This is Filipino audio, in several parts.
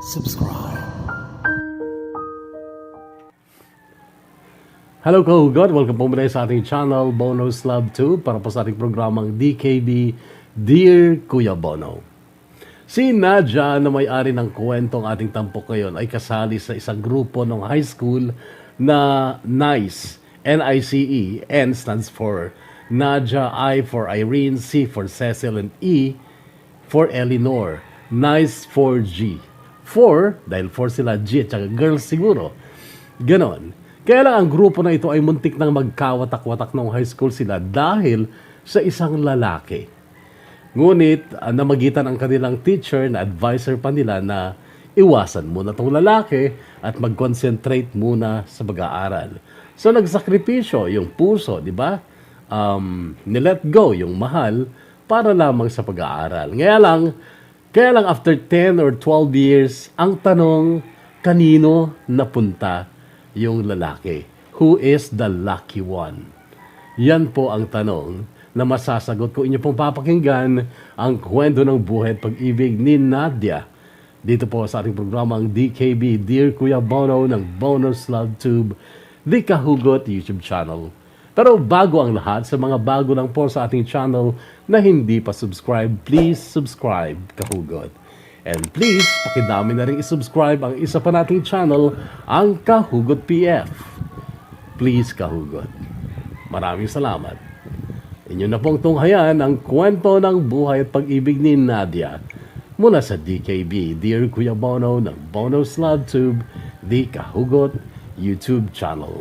subscribe. Hello kahugot! Welcome po muna sa ating channel, Bono's Love 2, para po sa ating programang DKB, Dear Kuya Bono. Si Nadia na may-ari ng kwentong ating tampok ngayon ay kasali sa isang grupo ng high school na NICE. N-I-C-E. N stands for Nadia, I for Irene, C for Cecil, and E for Eleanor. NICE for G. 4, dahil 4 sila, G at saka girls siguro. Ganon. Kaya lang ang grupo na ito ay muntik nang magkawatak-watak noong high school sila dahil sa isang lalaki. Ngunit namagitan ang kanilang teacher na advisor pa nila na iwasan muna itong lalaki at mag-concentrate muna sa pag-aaral. So nagsakripisyo yung puso, di ba? Nilet go yung mahal para lamang sa pag-aaral. Kaya lang after 10 or 12 years, ang tanong, kanino napunta yung lalaki? Who is the lucky one? Yan po ang tanong na masasagot ko inyo pong papakinggan ang kwento ng buhay at pag-ibig ni Nadia. Dito po sa ating programang DKB, Dear Kuya Bono ng Bono's Love Tube, The Kahugot YouTube channel. Pero bago ang lahat, sa mga bago lang po sa ating channel na hindi pa subscribe, please subscribe, Kahugot. And please, pakidami na rin isubscribe ang isa pa nating channel, ang Kahugot PF. Please, Kahugot. Maraming salamat. Inyo na pong tunghayan ang kwento ng buhay at pag-ibig ni Nadia mula sa DKB, Dear Kuya Bono ng Bono's Love Tube, the Kahugot YouTube channel.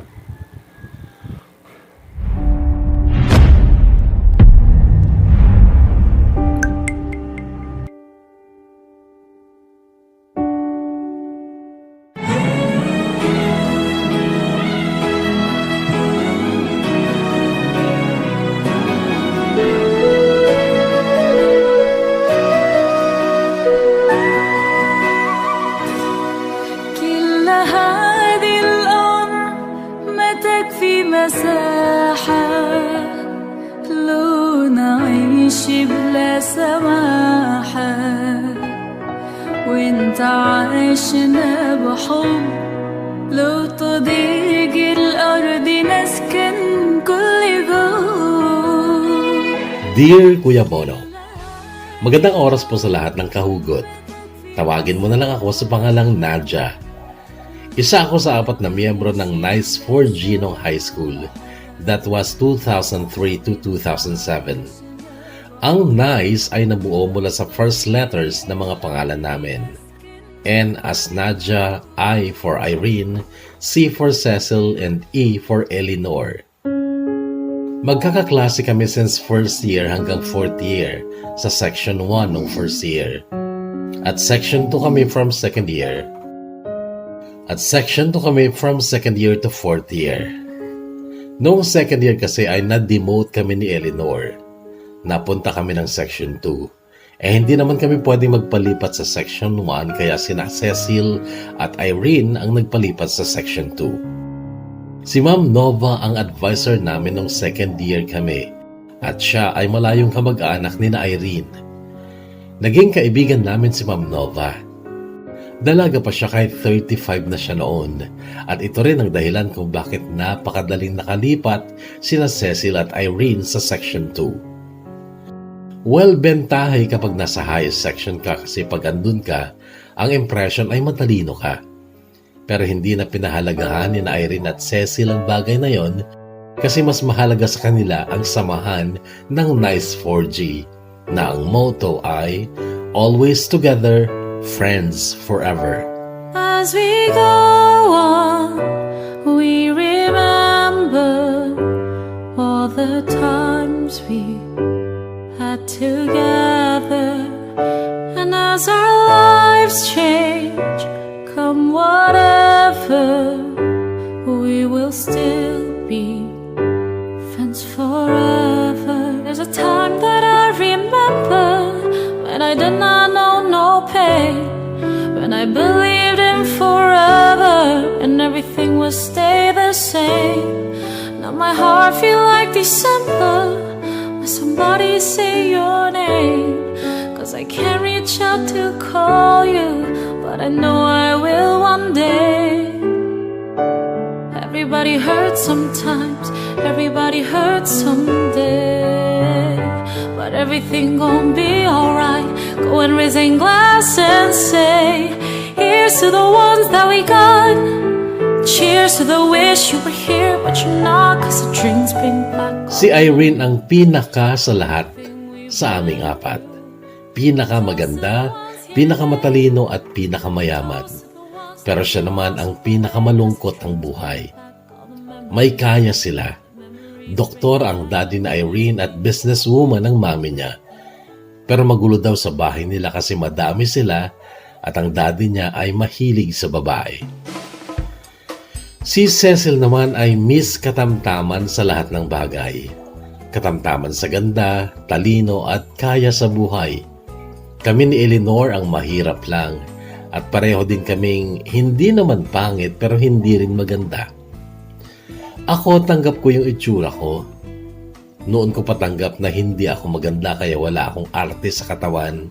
مساحة لو نعيش بلا سماحة وانت عايشنا بحب لو تضيق الأرض نسكن كل جوع. Dear Kuya Bono, magandang oras po sa lahat ng kahugot. Tawagin mo na lang ako sa pangalang Nadia. Isa ako sa 4 na miyembro ng NICE 4G nung high school. That was 2003 to 2007. Ang NICE ay nabuo mula sa first letters ng mga pangalan namin. N as Nadia, I for Irene, C for Cecil, and E for Eleanor. Magkakaklase kami since first year hanggang 4th year sa section 1 nung first year. At section 2 kami from second year. At section 2 kami from second year to 4th year. Noong second year kasi ay na-demote kami ni Eleanor. Napunta kami ng section 2. Hindi naman kami pwedeng magpalipat sa section 1 kaya sina Cecil at Irene ang nagpalipat sa section 2. Si Ma'am Nova ang advisor namin noong second year kami at siya ay malayong kamag-anak ni na Irene. Naging kaibigan namin si Ma'am Nova. Dalaga pa siya kahit 35 na siya noon at ito rin ang dahilan kung bakit napakadaling nakalipat sina Cecil at Irene sa section 2. Well, bentahe kapag nasa highest section ka kasi pag andun ka, ang impression ay matalino ka. Pero hindi na pinahalagahan ni na Irene at Cecil ang bagay na yon kasi mas mahalaga sa kanila ang samahan ng NICE 4G na ang motto ay Always Together, Friends Forever. As we go on, we remember all the times we had together. And as our lives change, come whatever, we will still be friends forever. There's a time that I remember when I did not know no pain, when I believed in forever and everything would stay the same. Now my heart feel like December when somebody say your name, 'cause I can't reach out to call you, but but I know I will one day. Everybody hurts sometimes, everybody hurts someday, but everything gon' be alright. Go and raise a glass and say, here's to the ones that we got. Cheers to the wish you were here, but you're not, 'cause the drinks bring back. Si Irene ang pinaka sa lahat sa aming apat. Pinaka maganda, pinaka matalino at pinaka mayaman. Pero siya naman ang pinaka malungkot ang buhay. May kaya sila. Doktor ang daddy na Irene at businesswoman ang mami niya. Pero magulo daw sa bahay nila kasi madami sila at ang daddy niya ay mahilig sa babae. Si Cecil naman ay miss katamtaman sa lahat ng bagay. Katamtaman sa ganda, talino at kaya sa buhay. Kami ni Eleanor ang mahirap lang at pareho din kaming hindi naman pangit pero hindi rin maganda. Ako tanggap ko yung itsura ko. Noon ko patanggap na hindi ako maganda kaya wala akong arte sa katawan.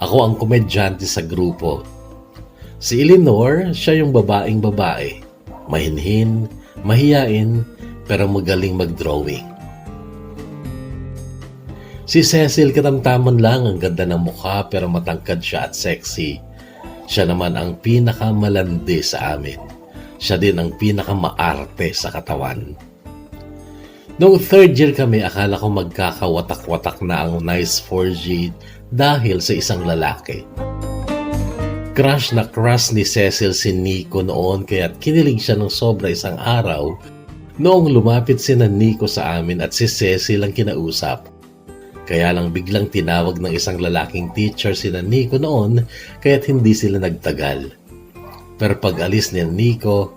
Ako ang komedyante sa grupo. Si Eleanor, siya yung babaeng babae. Mahinhin, mahiyain, pero magaling mag-drawing. Si Cecil katamtaman lang, ang ganda ng mukha pero matangkad siya at sexy. Siya naman ang pinakamalandi sa amin. Siya din ang pinakamaarte sa katawan. Noong third year kami, akala ko magkakawatak-watak na ang nice 4G dahil sa isang lalaki. Crush na crush ni Cecil si Nico noon kaya't kinilig siya ng sobra isang araw noong lumapit si Nico sa amin at si Cecil ang kinausap. Kaya lang biglang tinawag ng isang lalaking teacher si Nico noon kaya't hindi sila nagtagal. Pero pag alis ni Nico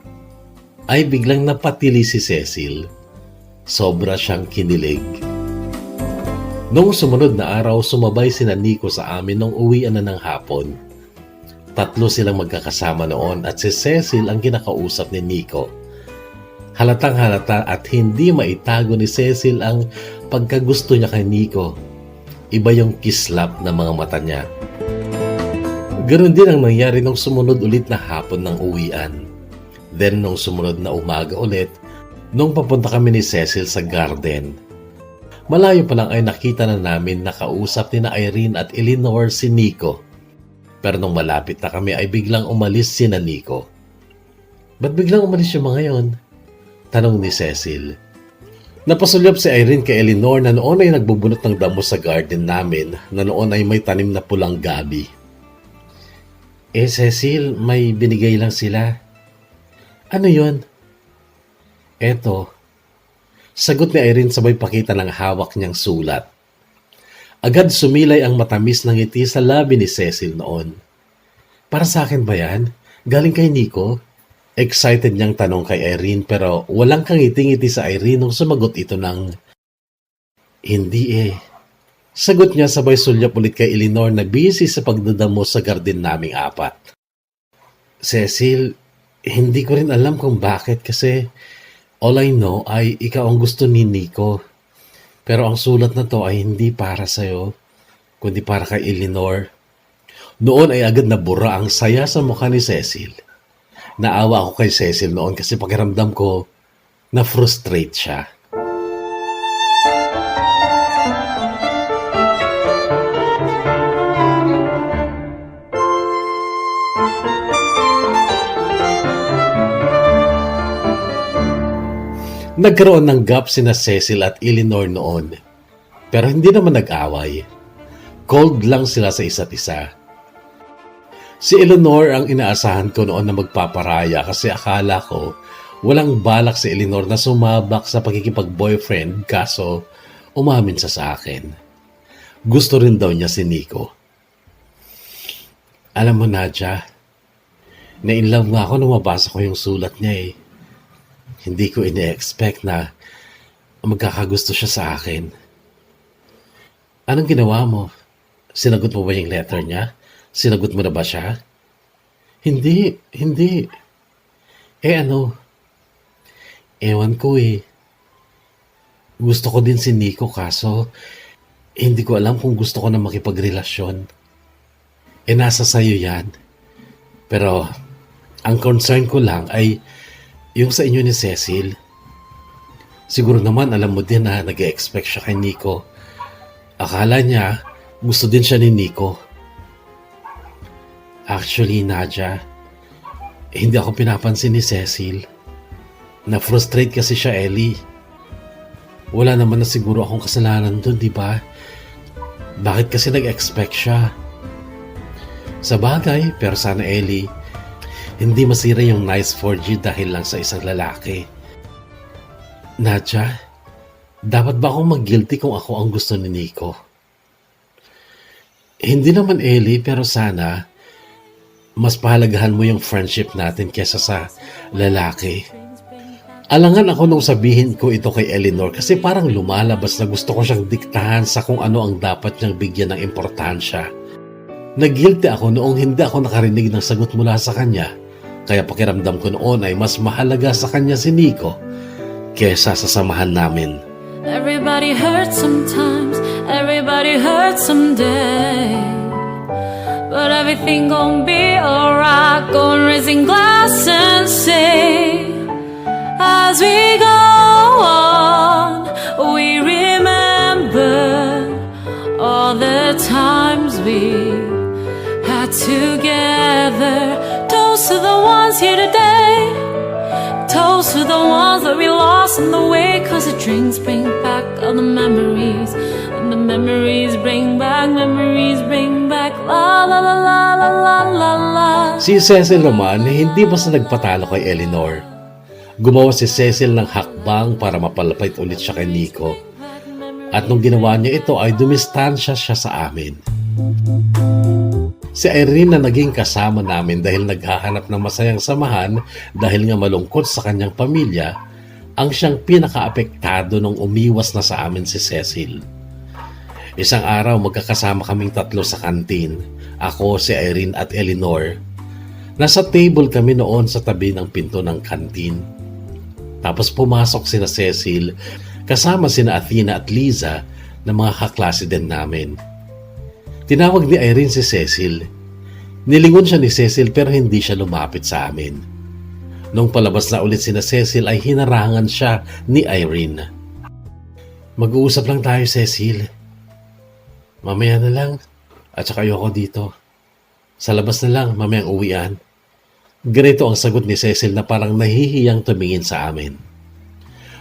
ay biglang napatili si Cecil. Sobra siyang kinilig. Noong sumunod na araw sumabay si Nico sa amin nung uwian na ng hapon. 3 silang magkakasama noon at si Cecil ang kinakausap ni Nico. Halatang halata at hindi maitago ni Cecil ang pagkagusto niya kay Nico. Iba yung kislap ng mga mata niya. Ganon din ang nangyari nung sumunod ulit na hapon ng uwian. Then nung sumunod na umaga ulit, nung papunta kami ni Cecil sa garden. Malayo pa lang ay nakita na namin nakausap ni na Irene at Eleanor si Nico. Pero nung malapit na kami ay biglang umalis si Nico. Ba't biglang umalis yung mga yon? Tanong ni Cecil. Napasulyap si Irene kay Eleanor na noon ay nagbubunot ng damo sa garden namin na noon ay may tanim na pulang gabi. Cecil, may binigay lang sila. Ano yon? Eto. Sagot ni Irene sabay pakita ng hawak niyang sulat. Agad sumilay ang matamis ng ngiti sa labi ni Cecil noon. Para sa akin ba yan? Galing kay Nico? Excited niyang tanong kay Irene pero walang kangiti-ngiti sa Irene nung sumagot ito ng, Hindi Sagot niya sabay sulyap ulit kay Eleanor na busy sa pagdadamo sa garden naming apat. Cecil, hindi ko rin alam kung bakit kasi all I know ay ikaw ang gusto ni Nico. Pero ang sulat na to ay hindi para sa'yo, kundi para kay Eleanor. Noon ay agad nabura ang saya sa mukha ni Cecil. Naawa ako kay Cecil noon kasi pakiramdam ko na frustrate siya. Nagkaroon ng gap sina Cecil at Eleanor noon. Pero hindi naman nag-away. Cold lang sila sa isa't isa. Si Eleanor ang inaasahan ko noon na magpaparaya kasi akala ko walang balak si Eleanor na sumabak sa pagkikipag-boyfriend kaso umamin siya sa akin. Gusto rin daw niya si Nico. Alam mo Nadja, na-inlove nga ako nung mabasa ko yung sulat niya eh. Hindi ko ine-expect na magkakagusto siya sa akin. Anong ginawa mo? Sinagot mo ba yung letter niya? Sinagot mo na ba siya? Hindi. Ano? Ewan ko eh. Gusto ko din si Nico kaso hindi ko alam kung gusto ko na makipagrelasyon. Nasa sayo yan. Pero ang concern ko lang ay yung sa inyo ni Cecil. Siguro naman alam mo din na nag-expect siya kay Nico. Akala niya gusto din siya ni Nico. Actually, Nadia, hindi ako pinapansin ni Cecil. Na-frustrate kasi siya, Ellie. Wala naman na siguro akong kasalanan doon, di ba? Bakit kasi nag-expect siya? Sa bagay, pero sana Ellie, hindi masira yung nice 4G dahil lang sa isang lalaki. Nadia, dapat ba akong mag-guilty kung ako ang gusto ni Nico? Hindi naman Ellie, pero sana mas pahalagahan mo yung friendship natin kesa sa lalaki. Alangan ako nung sabihin ko ito kay Eleanor kasi parang lumalabas na gusto ko siyang diktahan sa kung ano ang dapat niyang bigyan ng importansya. Nag-guilty ako noong hindi ako nakarinig ng sagot mula sa kanya, kaya pakiramdam ko noon ay mas mahalaga sa kanya si Nico kesa sa samahan namin. Everybody hurts sometimes, everybody hurts someday. But everything gon' be alright. Go and raising glass and say, as we go on, we remember all the times we had together. Toast to the ones here today. Toast to the ones that we lost in the way. Cause the drinks bring back all the memories. And the memories bring back la la la la la la la la. Si Cecil naman, hindi basta nagpatalo kay Eleanor. Gumawa si Cecil ng hakbang para mapalapit ulit siya kay Nico. At nung ginawa niya ito ay dumistansya siya sa amin. Si Irene na naging kasama namin dahil naghahanap ng masayang samahan dahil nga malungkot sa kanyang pamilya, ang siyang pinakaapektado nung umiwas na sa amin si Cecil. Isang araw magkakasama kaming tatlo sa kantin, ako, si Irene at Eleanor. Nasa table kami noon sa tabi ng pinto ng kantin. Tapos pumasok sina Cecil kasama sina Athena at Liza na mga kaklase din namin. Tinawag ni Irene si Cecil. Nilingon siya ni Cecil pero hindi siya lumapit sa amin. Nung palabas na ulit sina Cecil ay hinarangan siya ni Irene. Mag-uusap lang tayo, Cecil. Mamaya na lang. At saka ayoko dito. Sa labas na lang, mamayang uwian. Ganito ang sagot ni Cecil na parang nahihiyang tumingin sa amin.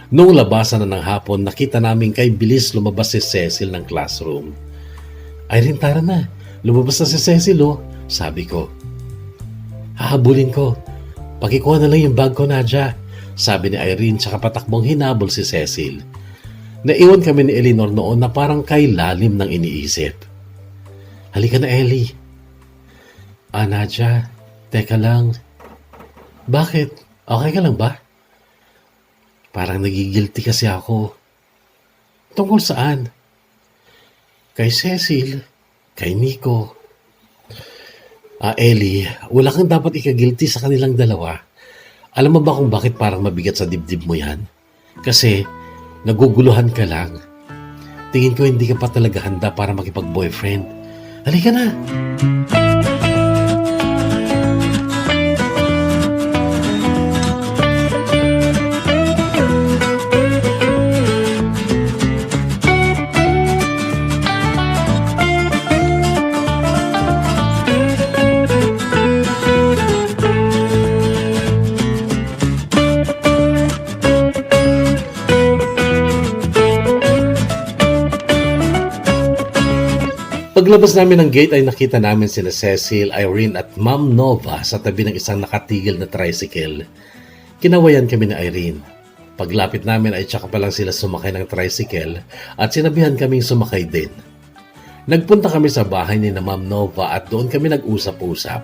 Noong labasan na ng hapon, nakita namin kay bilis lumabas si Cecil ng classroom. Irene, tara na. Lumabas na si Cecil, oh. Sabi ko. Hahabulin ko. Pakikuha na lang yung bag ko, Nadia. Sabi ni Irene, tsaka patakbong hinabol si Cecil. Naiwan kami ni Eleanor noon na parang kay lalim ng iniisip. Halika na, Ellie. Nadia, teka lang. Bakit? Okay ka lang ba? Parang nagigilty kasi ako. Tungkol saan? Kay Cecil, kay Nico. Ellie, wala kang dapat ikagilty sa kanilang dalawa. Alam mo ba kung bakit parang mabigat sa dibdib mo yan? Kasi naguguluhan ka lang. Tingin ko hindi ka pa talaga handa para makipag-boyfriend. Halika na! Paglabas namin ng gate ay nakita namin sina Cecil, Irene at Ma'am Nova sa tabi ng isang nakatigil na tricycle. Kinawayan kami ni Irene. Paglapit namin ay tsaka pa lang sila sumakay ng tricycle at sinabihan kaming sumakay din. Nagpunta kami sa bahay ni na Ma'am Nova at doon kami nag-usap-usap.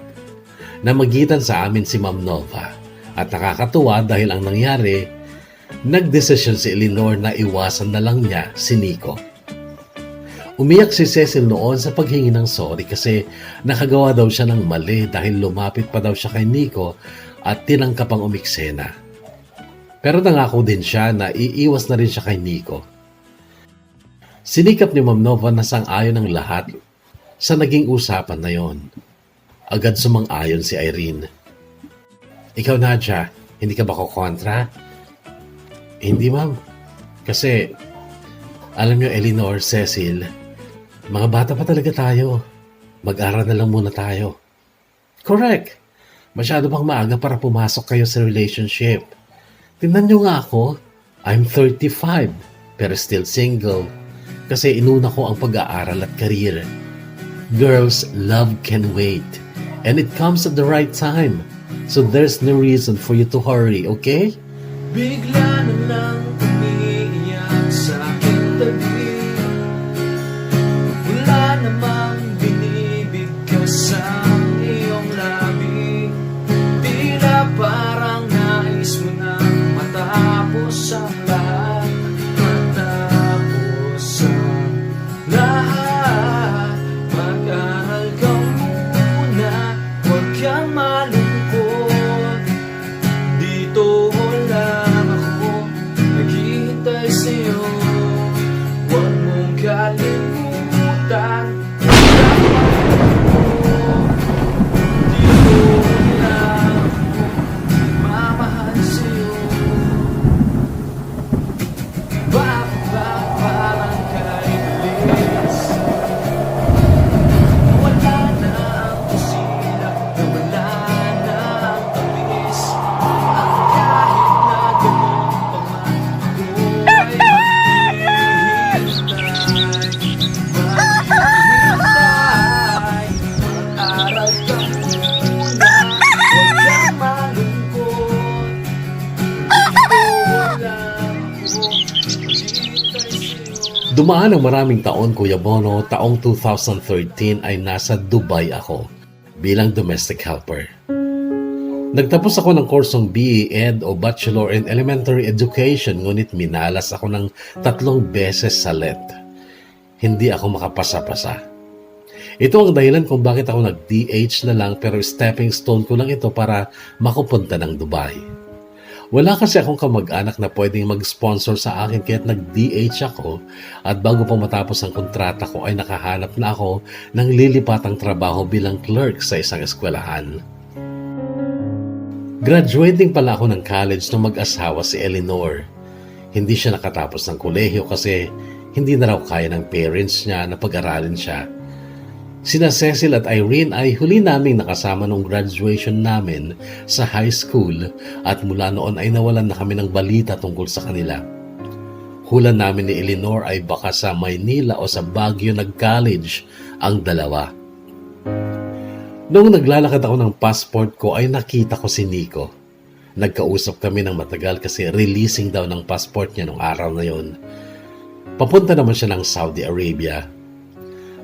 Namagitan sa amin si Ma'am Nova at nakakatuwa dahil ang nangyari, nagdesisyon si Eleanor na iwasan na lang niya si Nico. Umiyak si Cecil noon sa paghingi ng sorry kasi nakagawa daw siya ng mali dahil lumapit pa daw siya kay Nico at tinangkap ang umiksena. Pero nangako din siya na iiwas na rin siya kay Nico. Sinikap ni Ma'am Nova na sang-ayon ng lahat sa naging usapan na yon. Agad sumang-ayon si Irene. Ikaw, Nadia, hindi ka ba kukontra? Hindi, ma'am. Kasi, alam niyo, Eleanor, Cecil, mga bata pa talaga tayo. Mag-aral na lang muna tayo. Correct. Masyado bang maaga para pumasok kayo sa relationship? Tingnan niyo nga ako. I'm 35, pero still single. Kasi inuna ko ang pag-aaral at career. Girls, love can wait. And it comes at the right time. So there's no reason for you to hurry, okay? Bigla na lang umiiyak sa aking tabi. Wala namang binibigkas ang iyong labi. Tila parang nais mo nang matapos ang lahat. Matapos ang lahat. Mag-aral ka muna, huwag kang malungkot. Dito lang ako, naghihintay sa'yo. Huwag mong kalimutan. Dito lang ako, mamahal sa'yo. Parang kay bilis. Wala na ang kusina, wala na ang tamis. At kahit na ganun pa man, ako ay maghihintay. Mag-aral ka muna, huwag kang malungkot. Dito lang ako, maghihintay sa'yo. Dumaan ang maraming taon, Kuya Bono. Taong 2013 ay nasa Dubai ako bilang domestic helper. Nagtapos ako ng kursong BE Ed o Bachelor in Elementary Education, ngunit minalas ako ng 3 beses sa LET. Hindi ako makapasa-pasa. Ito ang dahilan kung bakit ako nag-DH na lang, pero stepping stone ko lang ito para makupunta ng Dubai. Wala kasi akong kamag-anak na pwedeng mag-sponsor sa akin kaya't nag-DH ako, at bago pa matapos ang kontrata ko ay nakahanap na ako ng lilipatang trabaho bilang clerk sa isang eskwelahan. Graduating pala ako ng college nung mag-asawa si Eleanor. Hindi siya nakatapos ng kolehiyo kasi hindi na raw kaya ng parents niya na pag-aralin siya. Sina Cecil at Irene ay huli naming nakasama nung graduation namin sa high school, at mula noon ay nawalan na kami ng balita tungkol sa kanila. Hula namin ni Eleanor ay baka sa Maynila o sa Baguio nag-college ang dalawa. Noong naglalakad ako ng passport ko ay nakita ko si Nico. Nagkausap kami ng matagal kasi releasing daw ng passport niya nung araw na yon. Papunta naman siya ng Saudi Arabia.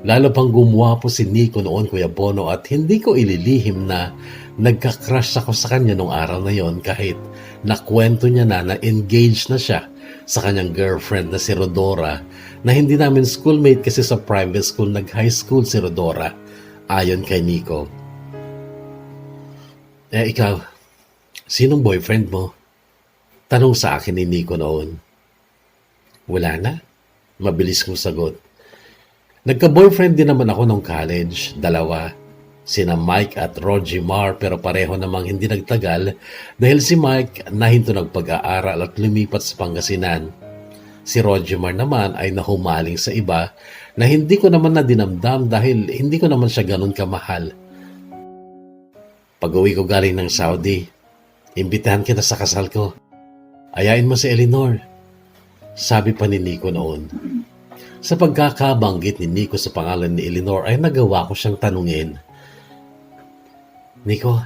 Lalo pang gumwapo si Nico noon, Kuya Bono, at hindi ko ililihim na nagka-crush ako sa kanya nung araw na yon kahit nakwento niya na engaged na siya sa kanyang girlfriend na si Rodora, na hindi namin schoolmate kasi sa private school nag-high school si Rodora, ayon kay Nico. Ikaw, sinong boyfriend mo? Tanong sa akin ni Nico noon. Wala na. Mabilis kong sagot. Nagka-boyfriend din naman ako nung college, 2. Sina Mike at Rogie Mar, pero pareho namang hindi nagtagal dahil si Mike nahinto nagpag-aaral at lumipat sa Pangasinan. Si Rogie Mar naman ay nahumaling sa iba na hindi ko naman na dinamdam dahil hindi ko naman siya ganun kamahal. Pag-uwi ko galing ng Saudi, imbitahan kita sa kasal ko. Ayain mo si Eleanor. Sabi pa ni Nico noon. Sa pagkakabanggit ni Nico sa pangalan ni Eleanor ay nagawa ko siyang tanungin. Nico,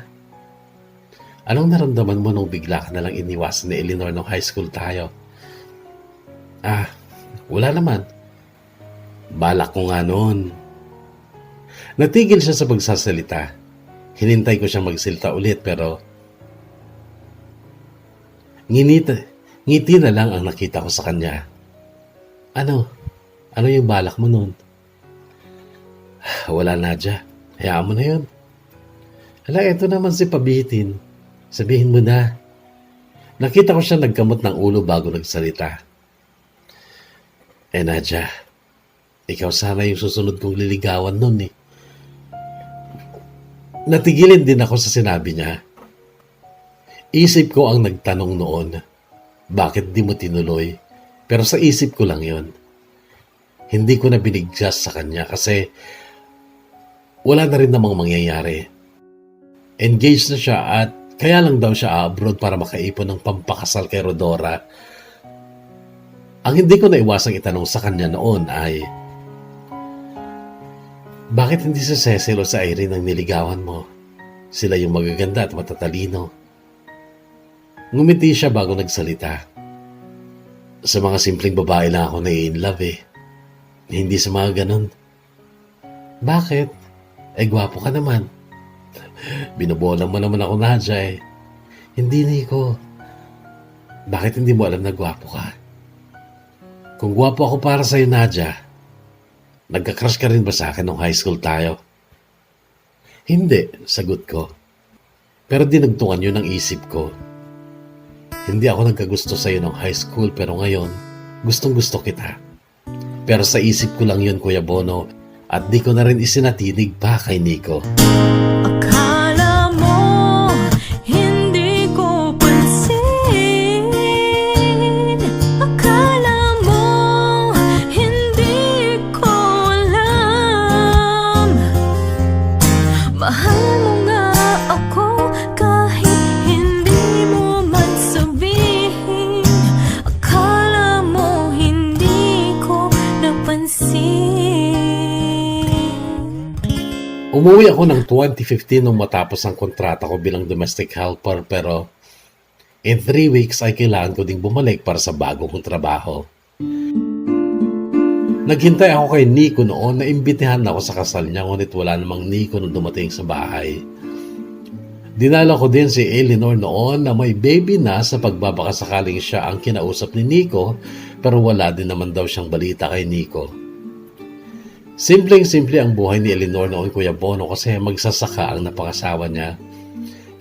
anong naramdaman mo nung bigla ka nalang iniwasan ni Eleanor nung high school tayo? Wala naman. Balak ko nga noon. Natigil siya sa pagsasalita. Hinintay ko siyang magsalita ulit pero ngiti na lang ang nakita ko sa kanya. Ano yung balak mo nun? Wala, Nadia. Hayaan mo na yun. Eto naman si Pabitin. Sabihin mo na. Nakita ko siya nagkamot ng ulo bago nagsalita. Nadia, ikaw sana yung susunod kong liligawan nun eh. Natigilin din ako sa sinabi niya. Isip ko ang nagtanong noon, bakit di mo tinuloy? Pero sa isip ko lang yon. Hindi ko na binigkas sa kanya kasi wala na rin namang mangyayari. Engaged na siya at kaya lang daw siya abroad para makaipon ng pampakasal kay Rodora. Ang hindi ko naiwasang itanong sa kanya noon ay, bakit hindi si Cecil o si Irene ang niligawan mo? Sila yung magaganda at matatalino. Ngumiti siya bago nagsalita. Sa mga simpleng babae lang ako na-in-love eh. Hindi sa mga ganon. Bakit? Gwapo ka naman. Binobola mo naman ako, Nadia eh. Hindi, Nico. Bakit hindi mo alam na gwapo ka? Kung gwapo ako para sa'yo, Nadia, nagka-crush ka rin ba sa akin nung high school tayo? Hindi, sagot ko. Pero dinagtungan yun ang isip ko. Hindi ako nagkagusto sa'yo nung high school pero ngayon, gustong-gusto kita. Pero sa isip ko lang yun, Kuya Bono, at di ko na rin isinatinig pa kay Nico. Akala mo hindi ko pansin. Akala mo hindi ko alam. Mahal mo nga ako kahit hindi mo man sabihin. Akala mo hindi ko napansin. Umuwi ako ng 2015 nung matapos ang kontrata ko bilang domestic helper pero in 3 weeks ay kailangan ko ding bumalik para sa bago kong trabaho. Naghintay ako kay Nico noon na imbitahan ako sa kasal niya ngunit wala namang Nico nung dumating sa bahay. Dinala ko din si Eleanor noon na may baby na sa pagbabakasakaling siya ang kinausap ni Nico pero wala din naman daw siyang balita kay Nico. Simpleng-simple ang buhay ni Eleanor noon, Kuya Bono, kasi magsasaka ang napangasawa niya.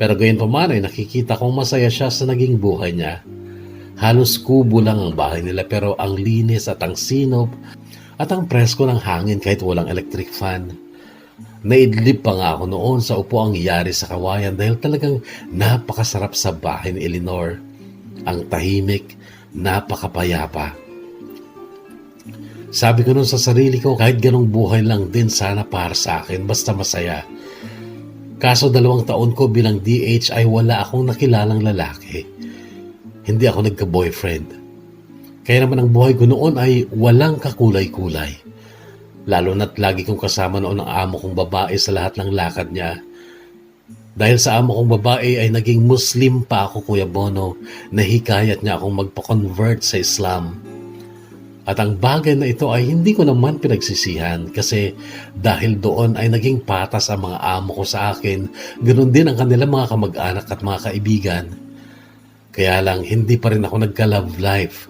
Pero gayon pa man ay nakikita kong masaya siya sa naging buhay niya. Halos kubo lang ang bahay nila pero ang linis at ang sinop at ang presko ng hangin kahit walang electric fan. Naidlip pa nga ako noon sa upuang yari sa kawayan dahil talagang napakasarap sa bahay ni Eleanor. Ang tahimik, napakapayapa. Sabi ko nun sa sarili ko, kahit ganong buhay lang din sana para sa akin, basta masaya. Kaso 2 taon ko bilang DH ay wala akong nakilalang lalaki. Hindi ako nagka-boyfriend. Kaya naman ang buhay ko noon ay walang kakulay-kulay. Lalo na't lagi kong kasama noon ang amo kong babae sa lahat ng lakad niya. Dahil sa amo kong babae ay naging Muslim pa ako, Kuya Bono, nahikayat niya akong magpa-convert sa Islam. At ang bagay na ito ay hindi ko naman pinagsisihan kasi dahil doon ay naging patas ang mga amo ko sa akin, ganoon din ang kanilang mga kamag-anak at mga kaibigan. Kaya lang hindi pa rin ako nagka-love life.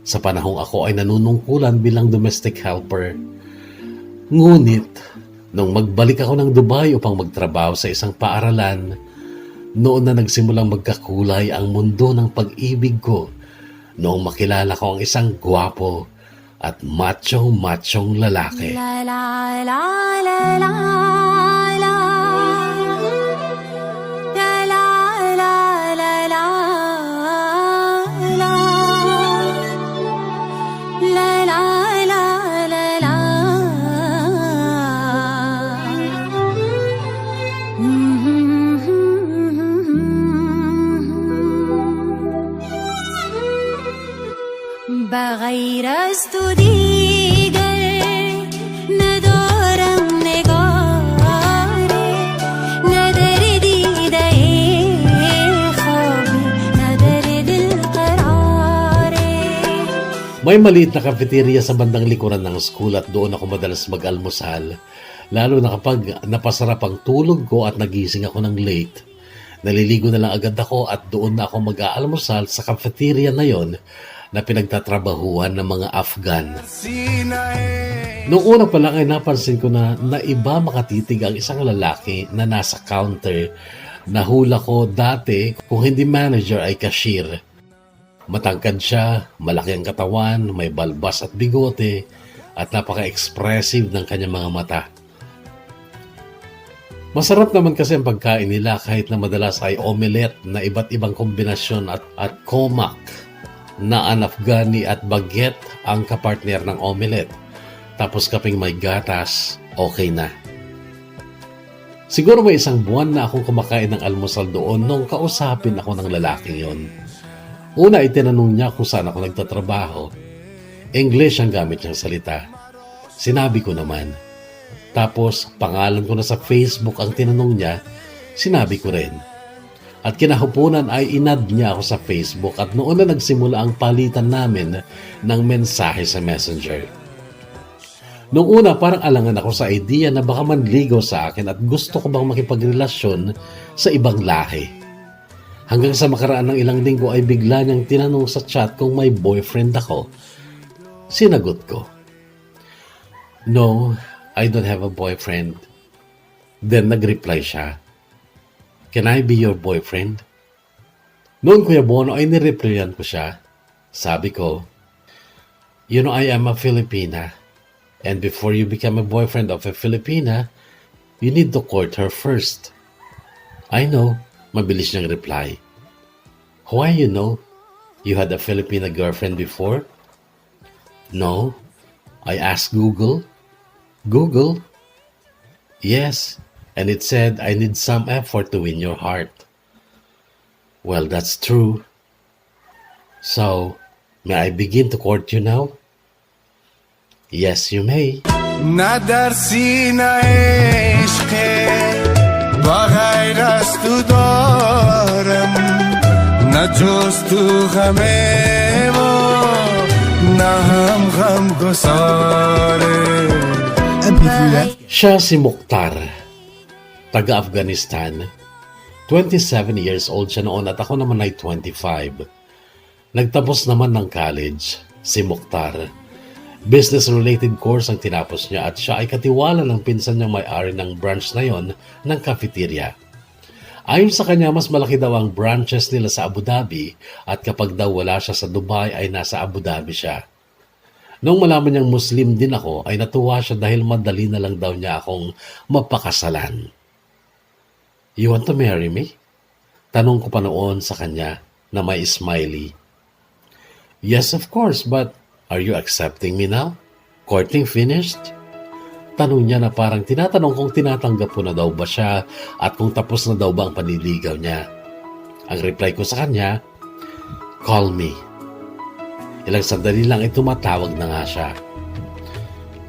Sa panahong ako ay nanunungkulan bilang domestic helper. Ngunit, nung magbalik ako ng Dubai upang magtrabaho sa isang paaralan, noon na nagsimulang magkakulay ang mundo ng pag-ibig ko. Noong makilala ko ang isang gwapo at machong lalaki. La la la la la la. La la la la la la. La la la la la. बग़ैर स्तुदिगर न दौरम निगारे न दर्दीदे ख्वाब न दर्द करारे. May maliit na cafeteria sa bandang likuran ng school at doon ako madalas mag-almusal. Lalo na kapag napasarap ang tulog ko at nagising ako ng late. Naliligo na lang agad ako at doon na ako mag-aalmusal sa cafeteria na yon na pinagtatrabahuan ng mga Afghan. Noong una pa lang ay napansin ko na iba makatitig ang isang lalaki na nasa counter. Nahula ko dati kung hindi manager ay cashier. Matangkad siya, malaki ang katawan, may balbas at bigote at napaka-expressive ng kanyang mga mata. Masarap naman kasi ang pagkain nila kahit na madalas ay omelette na iba't ibang kombinasyon at komak na an Afghani at baguette ang kapartner ng omelette. Tapos kaping may gatas, okay na. Siguro may isang buwan na akong kumakain ng almusal doon nung kausapin ako ng lalaking yon. Una ay tinanong niya kung saan ako nagtatrabaho. English ang gamit niyang salita. Sinabi ko naman. Tapos pangalan ko na sa Facebook ang tinanong niya, sinabi ko rin. At kinahupunan ay inad niya ako sa Facebook at noon na nagsimula ang palitan namin ng mensahe sa Messenger. Noong una parang alangan ako sa idea na baka manligaw sa akin at gusto ko bang makipagrelasyon sa ibang lahi. Hanggang sa makaraan ng ilang linggo ay bigla niyang tinanong sa chat kung may boyfriend ako. Sinagot ko, "No, I don't have a boyfriend." Then nag-reply siya, "Can I be your boyfriend?" Noon Kuya Bono ay nireplyan ko siya. Sabi ko, "You know I am a Filipina. And before you become a boyfriend of a Filipina, you need to court her first." "I know," mabilis niyang reply. "Why you know? You had a Filipina girlfriend before?" "No." I asked Google. "Google?" "Yes, and it said I need some effort to win your heart." "Well, that's true. So, may I begin to court you now?" "Yes, you may." نه در سینه عشق بغیر از تو دارم، نه جز تو غم ما، نه هم غم گساره. Siya si Mukhtar, taga-Afghanistan. 27 years old siya noon at ako naman ay 25. Nagtapos naman ng college, si Mukhtar. Business-related course ang tinapos niya at siya ay katiwala ng pinsan niyang may-ari ng branch na yon ng cafeteria. Ayon sa kanya, mas malaki daw ang branches nila sa Abu Dhabi at kapag daw wala siya sa Dubai ay nasa Abu Dhabi siya. Nung malaman niyang Muslim din ako ay natuwa siya dahil madali na lang daw niya akong mapakasalan. "You want to marry me?" Tanong ko pa noon sa kanya na may smiley. "Yes, of course, but are you accepting me now? Courting finished?" Tanong niya na parang tinatanong kung tinatanggap ko na daw ba siya at kung tapos na daw ba ang panliligaw niya. Ang reply ko sa kanya, "Call me." Ilang sandali lang ay tumatawag na nga siya.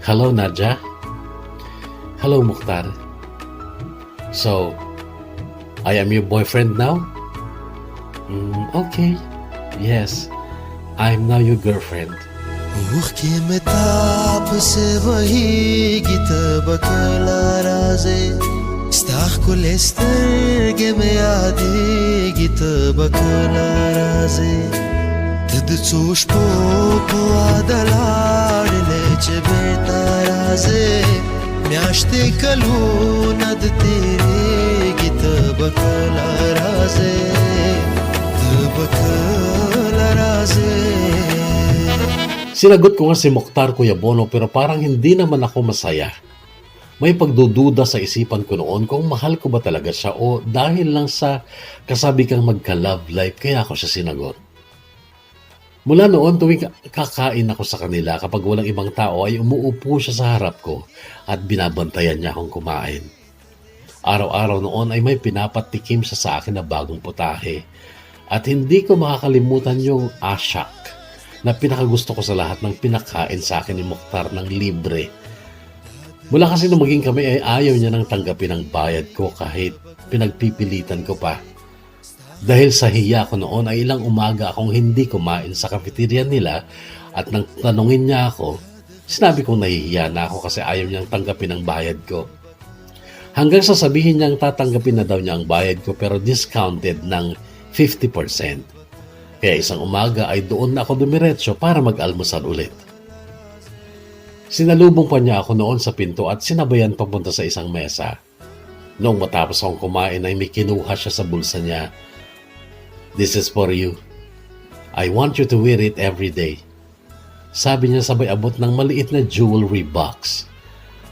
"Hello, Nadia." "Hello, Mukhtar. So, I am your boyfriend now?" Okay. "Yes, I'm now your girlfriend." मुख्य में ताप से वही गीत बकला राजे स्ताख को लेस्तर के में आदि गीत बकला राजे तद चोश पो आदलाड ले चबेता राजे म्याश्ते कलू नद तेरे गीत बकला राजे बकला राजे. Sinagot ko nga si Mukhtar, Kuya Bono, pero parang hindi naman ako masaya. May pagdududa sa isipan ko noon kung mahal ko ba talaga siya o dahil lang sa kasabi kang magka-love life kaya ako siya sinagot. Mula noon tuwing kakain ako sa kanila kapag walang ibang tao ay umuupo siya sa harap ko at binabantayan niya akong kumain. Araw-araw noon ay may pinapatikim siya sa akin na bagong putahe at hindi ko makakalimutan yung ashak na pinakagusto ko sa lahat ng pinakain sa akin ni Mukhtar ng libre. Mula kasi nung maging kami ay ayaw niya nang tanggapin ang bayad ko kahit pinagpipilitan ko pa. Dahil sa hiya ko noon ay ilang umaga akong hindi kumain sa cafeteria nila at nang tanungin niya ako, sinabi kong nahihiya na ako kasi ayaw niyang tanggapin ang bayad ko. Hanggang sasabihin niyang tatanggapin na daw niya ang bayad ko pero discounted ng 50%. Kaya isang umaga ay doon na ako dumiretso para mag-almusal ulit. Sinalubong pa niya ako noon sa pinto at sinabayan papunta sa isang mesa. Noong matapos akong kumain ay may kinuha siya sa bulsa niya. "This is for you. I want you to wear it every day." Sabi niya sabay abot ng maliit na jewelry box.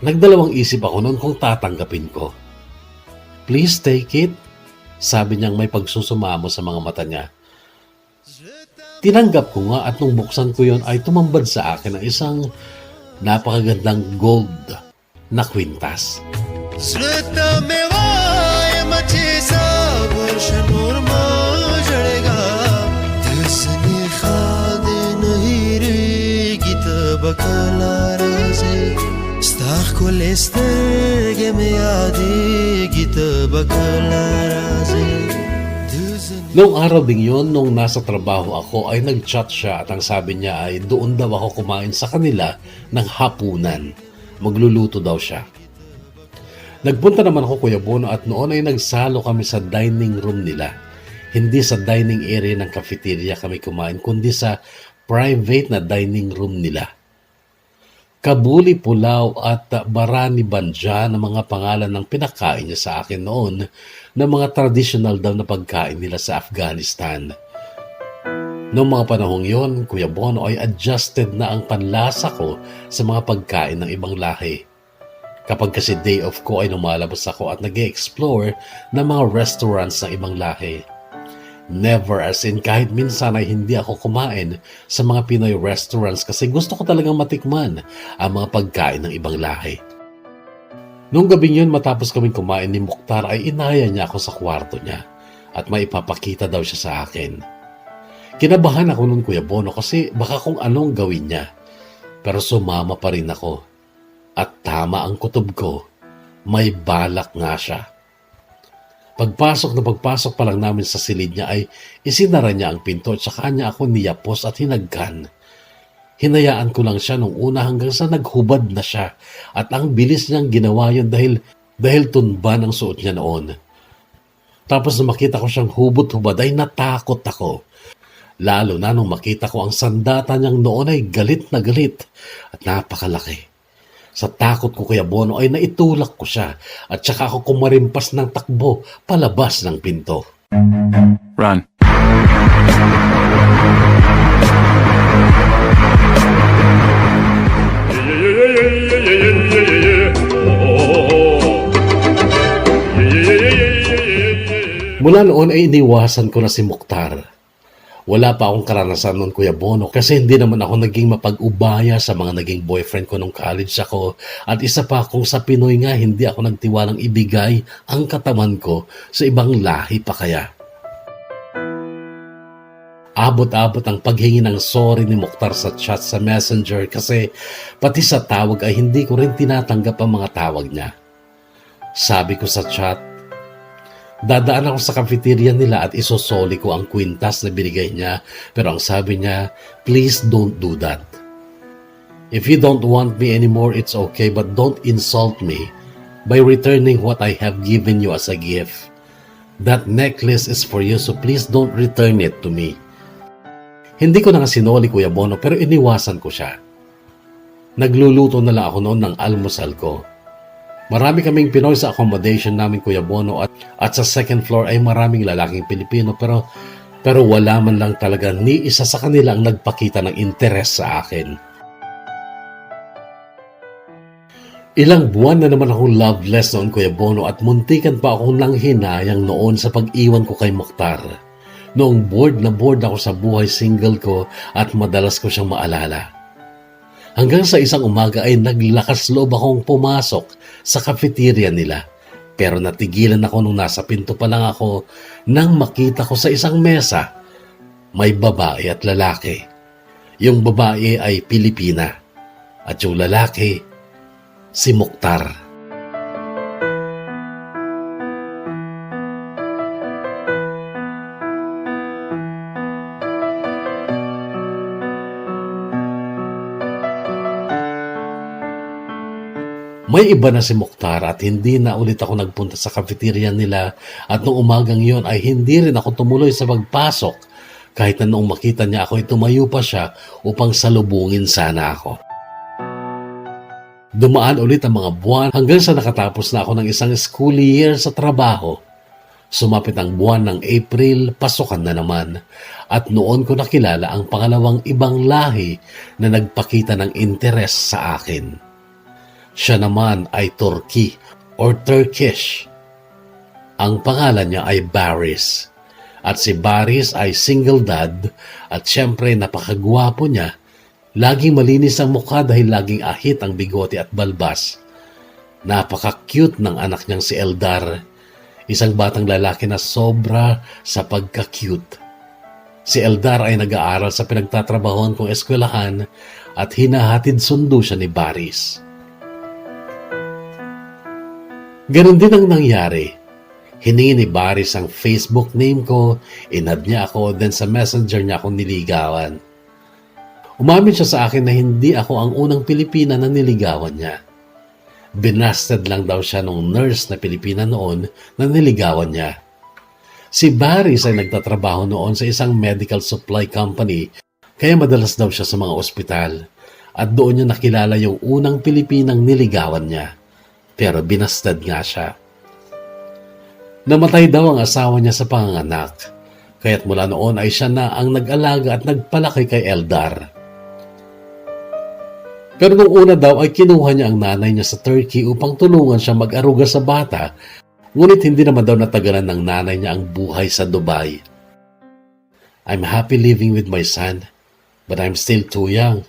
Nagdalawang isip ako noon kung tatanggapin ko. Please take it. Sabi niyang may pagsusumamo sa mga mata niya. Tinanggap ko nga at nung buksan ko yon ay tumambad sa akin ang isang napakagandang gold na kwintas. Zrata meva mache sab shanurma jadega tasni khade nahi re git bakala raze stakh ko lesterge me ade git bakala raze. Noong araw ding yun, nung nasa trabaho ako, ay nag-chat siya at ang sabi niya ay doon daw ako kumain sa kanila ng hapunan. Magluluto daw siya. Nagpunta naman ako, Kuya Bono, at noon ay nagsalo kami sa dining room nila. Hindi sa dining area ng cafeteria kami kumain, kundi sa private na dining room nila. Kabuli pulaw at barani banja na mga pangalan ng pinakain niya sa akin noon na mga traditional daw na pagkain nila sa Afghanistan. Noong mga panahong yon, Kuya Bono, ay adjusted na ang panlasa ko sa mga pagkain ng ibang lahi. Kapag kasi day off ko ay lumalabas ako at nag-explore ng mga restaurants ng ibang lahi. Never as in kahit minsan ay hindi ako kumain sa mga Pinoy restaurants kasi gusto ko talagang matikman ang mga pagkain ng ibang lahi. Noong gabi yun matapos kaming kumain ni Mukhtar ay inaya niya ako sa kwarto niya at may ipapakita daw siya sa akin. Kinabahan ako noon, Kuya Bono, kasi baka kung anong gawin niya. Pero sumama pa rin ako. At tama ang kutob ko, may balak nga siya. Pagpasok pa lang namin sa silid niya ay isinara niya ang pinto at saka niya ako niyapos at hinagkan. Hinayaan ko lang siya nung una hanggang sa naghubad na siya at ang bilis niyang ginawa yun dahil tunban ang suot niya noon. Tapos na makita ko siyang hubot-hubad ay natakot ako. Lalo na nung makita ko ang sandata niyang noon ay galit na galit at napakalaki. Sa takot ko, Kuya Bono, ay naitulak ko siya at saka ako kumarimpas ng takbo palabas ng pinto. Run. Mula noon ay iniwasan ko na si Mukhtar. Wala pa akong karanasan noon, Kuya Bono, kasi hindi naman ako naging mapag-ubaya sa mga naging boyfriend ko nung college ako. At isa pa, kung sa Pinoy nga, hindi ako nagtiwalang ibigay ang katawan ko sa ibang lahi pa kaya. Abot-abot ang paghingi ng sorry ni Mukhtar sa chat sa Messenger kasi pati sa tawag ay hindi ko rin tinatanggap ang mga tawag niya. Sabi ko sa chat, dadaan ako sa cafeteria nila at isosoli ko ang kwintas na binigay niya. Pero ang sabi niya, please don't do that. If you don't want me anymore, it's okay, but don't insult me by returning what I have given you as a gift. That necklace is for you, so please don't return it to me. Hindi ko na nga sinoli, Kuya Bono, pero iniwasan ko siya. Nagluluto na lang ako noon ng almusal ko. Marami kaming Pinoy sa accommodation namin, Kuya Bono, at sa second floor ay maraming lalaking Pilipino pero wala man lang talaga ni isa sa kanila ang nagpakita ng interes sa akin. Ilang buwan na naman akong loveless noon, Kuya Bono, at muntikan pa akong nanghinayang noon sa pag-iwan ko kay Mukhtar. Noong bored na bored ako sa buhay single ko at madalas ko siyang maalala. Hanggang sa isang umaga ay naglakas loob akong pumasok sa cafeteria nila. Pero natigilan ako nung nasa pinto pa lang ako nang makita ko sa isang mesa may babae at lalaki. Yung babae ay Pilipina at yung lalaki si Mukhtar. May iba na si Mukhtar at hindi na ulit ako nagpunta sa cafeteria nila at noong umagang yon ay hindi rin ako tumuloy sa pagpasok kahit na noong makita niya ako ay tumayo pa siya upang salubungin sana ako. Dumaan ulit ang mga buwan hanggang sa nakatapos na ako ng isang school year sa trabaho. Sumapit ang buwan ng April, pasukan na naman at noon ko nakilala ang pangalawang ibang lahi na nagpakita ng interes sa akin. Siya naman ay Turkey or Turkish. Ang pangalan niya ay Baris. At si Baris ay single dad at syempre napakagwapo niya. Laging malinis ang mukha dahil laging ahit ang bigote at balbas. Napaka-cute ng anak niyang si Eldar. Isang batang lalaki na sobra sa pagka-cute. Si Eldar ay nag-aaral sa pinagtatrabahoan kong eskwelahan at hinahatid sundo siya ni Baris. Ganon din ang nangyari. Hiningi ni Baris ang Facebook name ko, inad niya ako, then sa messenger niya akong niligawan. Umamin siya sa akin na hindi ako ang unang Pilipina na niligawan niya. Binasted lang daw siya nung nurse na Pilipina noon na niligawan niya. Si Baris ay nagtatrabaho noon sa isang medical supply company kaya madalas daw siya sa mga ospital at doon niya nakilala yung unang Pilipinang niligawan niya. Pero binasted nga siya. Namatay daw ang asawa niya sa panganganak, kaya't mula noon ay siya na ang nag-alaga at nagpalaki kay Eldar. Pero nung una daw ay kinuha niya ang nanay niya sa Turkey upang tulungan siya mag-aruga sa bata, ngunit hindi naman daw natagalan ng nanay niya ang buhay sa Dubai. I'm happy living with my son, but I'm still too young.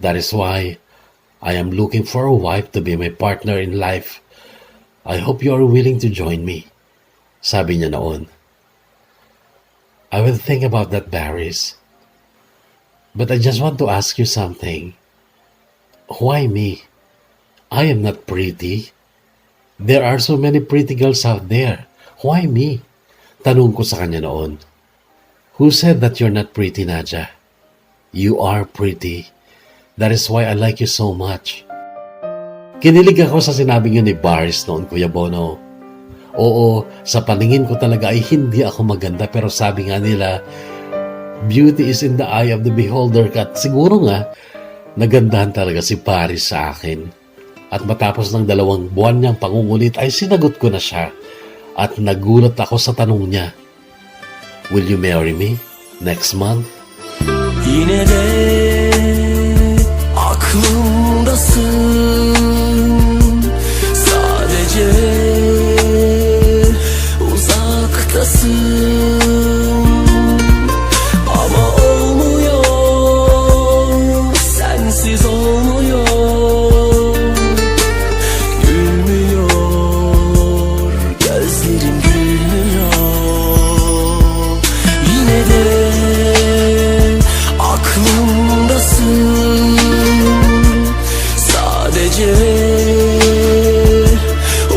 That is why I am looking for a wife to be my partner in life. I hope you are willing to join me, sabi niya noon. I will think about that, Baris. But I just want to ask you something. Why me? I am not pretty. There are so many pretty girls out there. Why me? Tanong ko sa kanya noon. Who said that you're not pretty, Nadia? You are pretty. That is why I like you so much. Kinilig ako sa sinabing yun ni Baris noon, Kuya Bono. Oo, sa paningin ko talaga ay hindi ako maganda pero sabi nga nila, beauty is in the eye of the beholder. At siguro nga, nagandahan talaga si Baris sa akin. At matapos ng 2 buwan niyang pangungulit ay sinagot ko na siya. At nagulat ako sa tanong niya, will you marry me next month? Yine de aklımdasın. Sadece uzaktasın. Ama olmuyor, sensiz olmuyor. Gülmüyor, gözlerim gülmüyor. Yine de aklımdasın. Sadece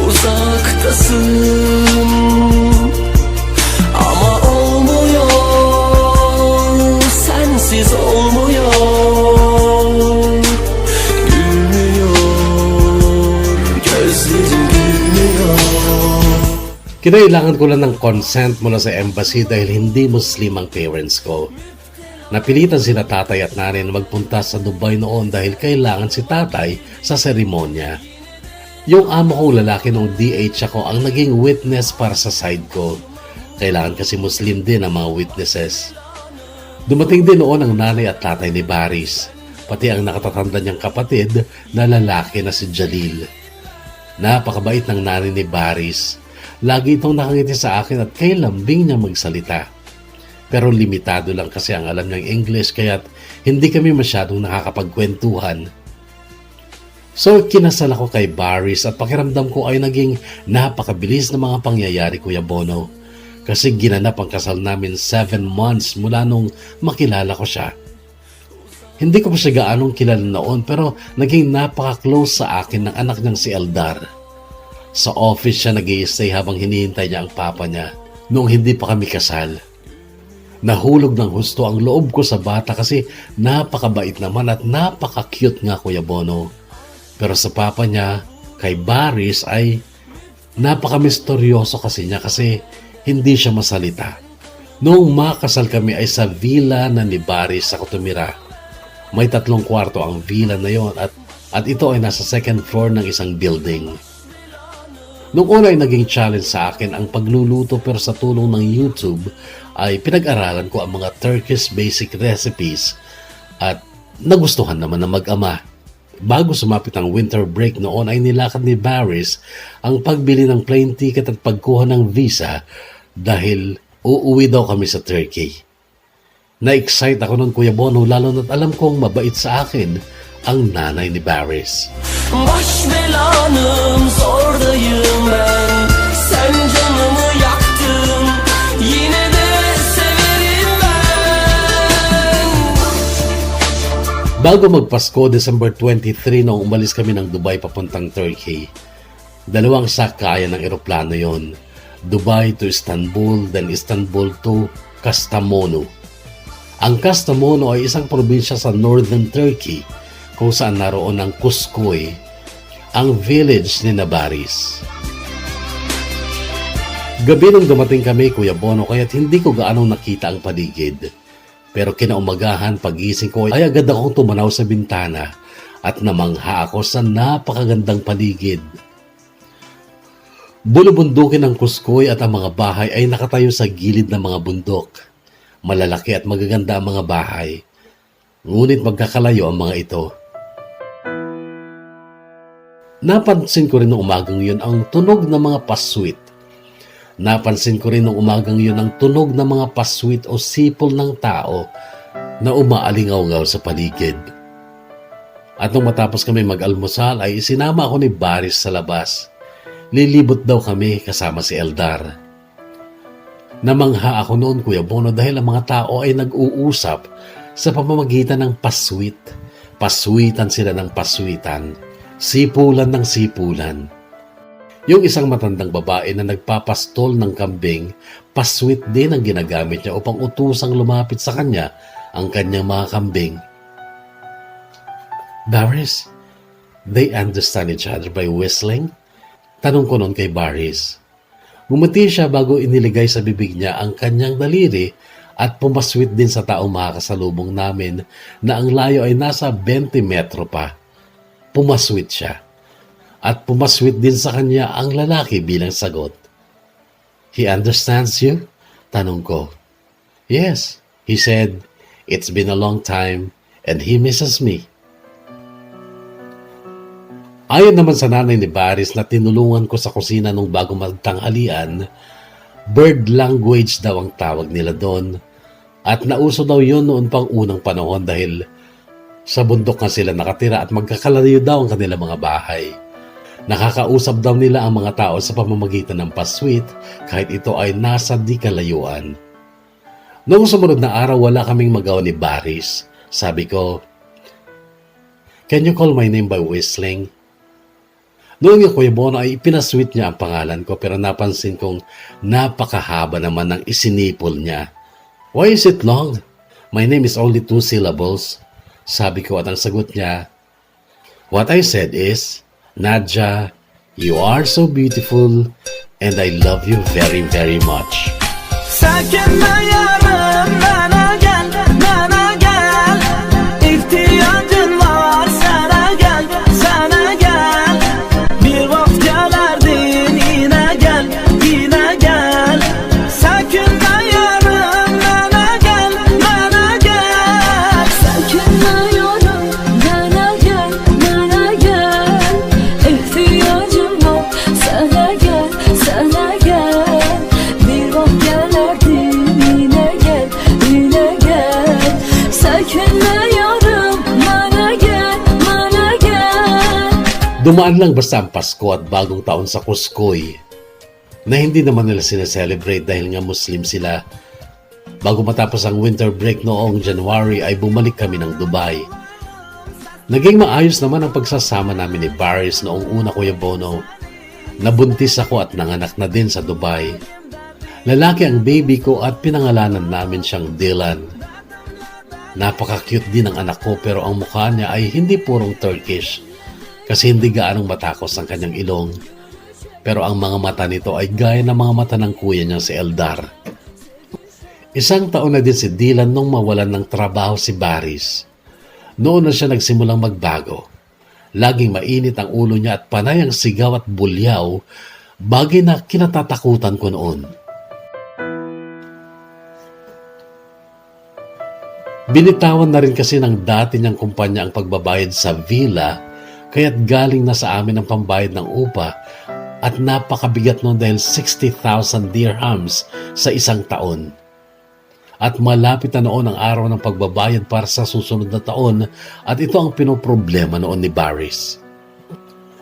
uzaktasın. Ama olmuyor, sensiz olmuyor. Gülmüyor, gözlerim gülmüyor. Kinailangan ko lang ng consent mula sa embassy dahil hindi Muslim ang parents ko. Napilitan sila tatay at nanay na magpunta sa Dubai noon dahil kailangan si tatay sa seremonya. Yung amo kong lalaki nung DH ako ang naging witness para sa side ko. Kailangan kasi Muslim din ang mga witnesses. Dumating din noon ang nanay at tatay ni Baris, pati ang nakatatanda niyang kapatid na lalaki na si Jalil. Napakabait ng nanay ni Baris. Lagi itong nakangiti sa akin at kay lambing niya magsalita. Pero limitado lang kasi ang alam niyang English kaya't hindi kami masyadong nakakapagkwentuhan. So kinasal ako kay Baris at pakiramdam ko ay naging napakabilis na mga pangyayari, Kuya Bono. Kasi ginanap ang kasal namin 7 months mula nung makilala ko siya. Hindi ko pa siya gaanong kilala noon pero naging napaka-close sa akin ng anak niyang si Eldar. Sa office siya nag-i-stay habang hinihintay niya ang papa niya noong hindi pa kami kasal. Nahulog ng husto ang loob ko sa bata kasi napakabait naman at napaka-cute nga, Kuya Bono. Pero sa papa niya, kay Baris ay napaka-misteryoso kasi niya kasi hindi siya masalita. Noong makasal kami ay sa villa na ni Baris ako tumira. May 3 kwarto ang villa na yon at ito ay nasa 2nd floor ng isang building. Noong una ay naging challenge sa akin ang pagluluto pero sa tulong ng YouTube ay pinag-aralan ko ang mga Turkish basic recipes at nagustuhan naman ng mag-ama. Bago sumapit ang winter break noon ay nilakad ni Baris ang pagbili ng plane ticket at pagkuha ng visa dahil uuwi daw kami sa Turkey. Na-excite ako nun, Kuya Bono, lalo na't alam kong mabait sa akin ang nanay ni Baris. Baş belanım zordayım ben. Sen canımı yaktın, yine de severim ben. Bago magpasko, December 23, noong umalis kami ng Dubai papuntang Turkey, dalawang sakayan ng eroplano yon. Dubai to Istanbul, then Istanbul to Kastamonu. Ang Kastamonu ay isang probinsya sa northern Turkey kung saan naroon ang Kuzkoy, ang village ni Baris. Gabi nung dumating kami, Kuya Bono, kaya't hindi ko gaano nakita ang paligid. Pero kinaumagahan, pagising ko ay agad akong tumanaw sa bintana at namangha ako sa napakagandang paligid. Bulubundukin ng Kuzkoy at ang mga bahay ay nakatayo sa gilid ng mga bundok. Malalaki at magaganda ang mga bahay, ngunit magkakalayo ang mga ito. Napansin ko rin noong umagang yun ang tunog ng mga paswit. Napansin ko rin noong umagang yun ang tunog ng mga paswit o sipol ng tao na umaalingaw-ngaw sa paligid. At nung matapos kami mag-almusal ay isinama ako ni Baris sa labas. Lilibot daw kami kasama si Eldar. Namangha ako noon, Kuya Bono, dahil ang mga tao ay nag-uusap sa pamamagitan ng paswit. Paswitan sila ng paswitan. Sipulan ng sipulan. Yung isang matandang babae na nagpapastol ng kambing, paswit din ang ginagamit niya upang utusang lumapit sa kanya ang kanyang mga kambing. Baris, they understand each other by whistling? Tanong ko noon kay Baris. Ngumiti siya bago iniligay sa bibig niya ang kanyang daliri at pumaswit din sa taong makakasalubong namin na ang layo ay nasa 20 metro pa. Pumaswit siya. At pumaswit din sa kanya ang lalaki bilang sagot. He understands you? Tanong ko. Yes, he said, it's been a long time and he misses me. Ayon naman sa nanay ni Baris na tinulungan ko sa kusina nung bago magtanghalian, bird language daw ang tawag nila doon. At nauso daw yun noon pang unang panahon dahil sa bundok nga sila nakatira at magkakalayo daw ang kanilang mga bahay. Nakakausap daw nila ang mga tao sa pamamagitan ng paswit kahit ito ay nasa di kalayuan. Noong sumunod na araw, wala kaming magawa ni Baris. Sabi ko, "Can you call my name by whistling?" Noong yung Kuya Bono ay ipinasweet niya ang pangalan ko pero napansin kong napakahaba naman ng isinipol niya. Why is it long? My name is only 2 syllables. Sabi ko at ang sagot niya, what I said is, Nadja, you are so beautiful and I love you very, very much. Sakinle yarım bana gel, bana gel. İhtiyacın var sana gel, sana gel. Bir vakit gelerdin yine gel, yine gel. Sakinle yarım bana gel, bana gel. Sakınıyorum, bana gel, bana gel. İhtiyacım var, sana gel, sana gel. Bir vakit gelerdin, yine gel, yine gel. Sakınıyorum, bana gel, bana gel. Dumaan lang basta ang Pasko at bagong taon sa Kuzkoy na hindi naman nila sineselebrate dahil nga Muslim sila. Bago matapos ang winter break noong January ay bumalik kami ng Dubai. Naging maayos naman ang pagsasama namin ni Baris noong una, Kuya Bono. Nabuntis ako at nanganak na din sa Dubai. Lalaki ang baby ko at pinangalanan namin siyang Dylan. Napaka-cute din ang anak ko pero ang mukha niya ay hindi purong Turkish kasi hindi gaanong matakos ang kanyang ilong. Pero ang mga mata nito ay gaya ng mga mata ng kuya niya si Eldar. Isang taon na din si Dylan nung mawalan ng trabaho si Baris. Noon na siya nagsimulang magbago. Laging mainit ang ulo niya at panay ang sigaw at bulyaw, bagay na kinatatakutan ko noon. Binitawan na rin kasi ng dati niyang kumpanya ang pagbabayad sa villa Kaya't galing na sa amin ang pambayad ng upa at napakabigat nun dahil 60,000 dirhams sa isang taon. At malapit na noon ang araw ng pagbabayad para sa susunod na taon at ito ang pinoproblema noon ni Baris.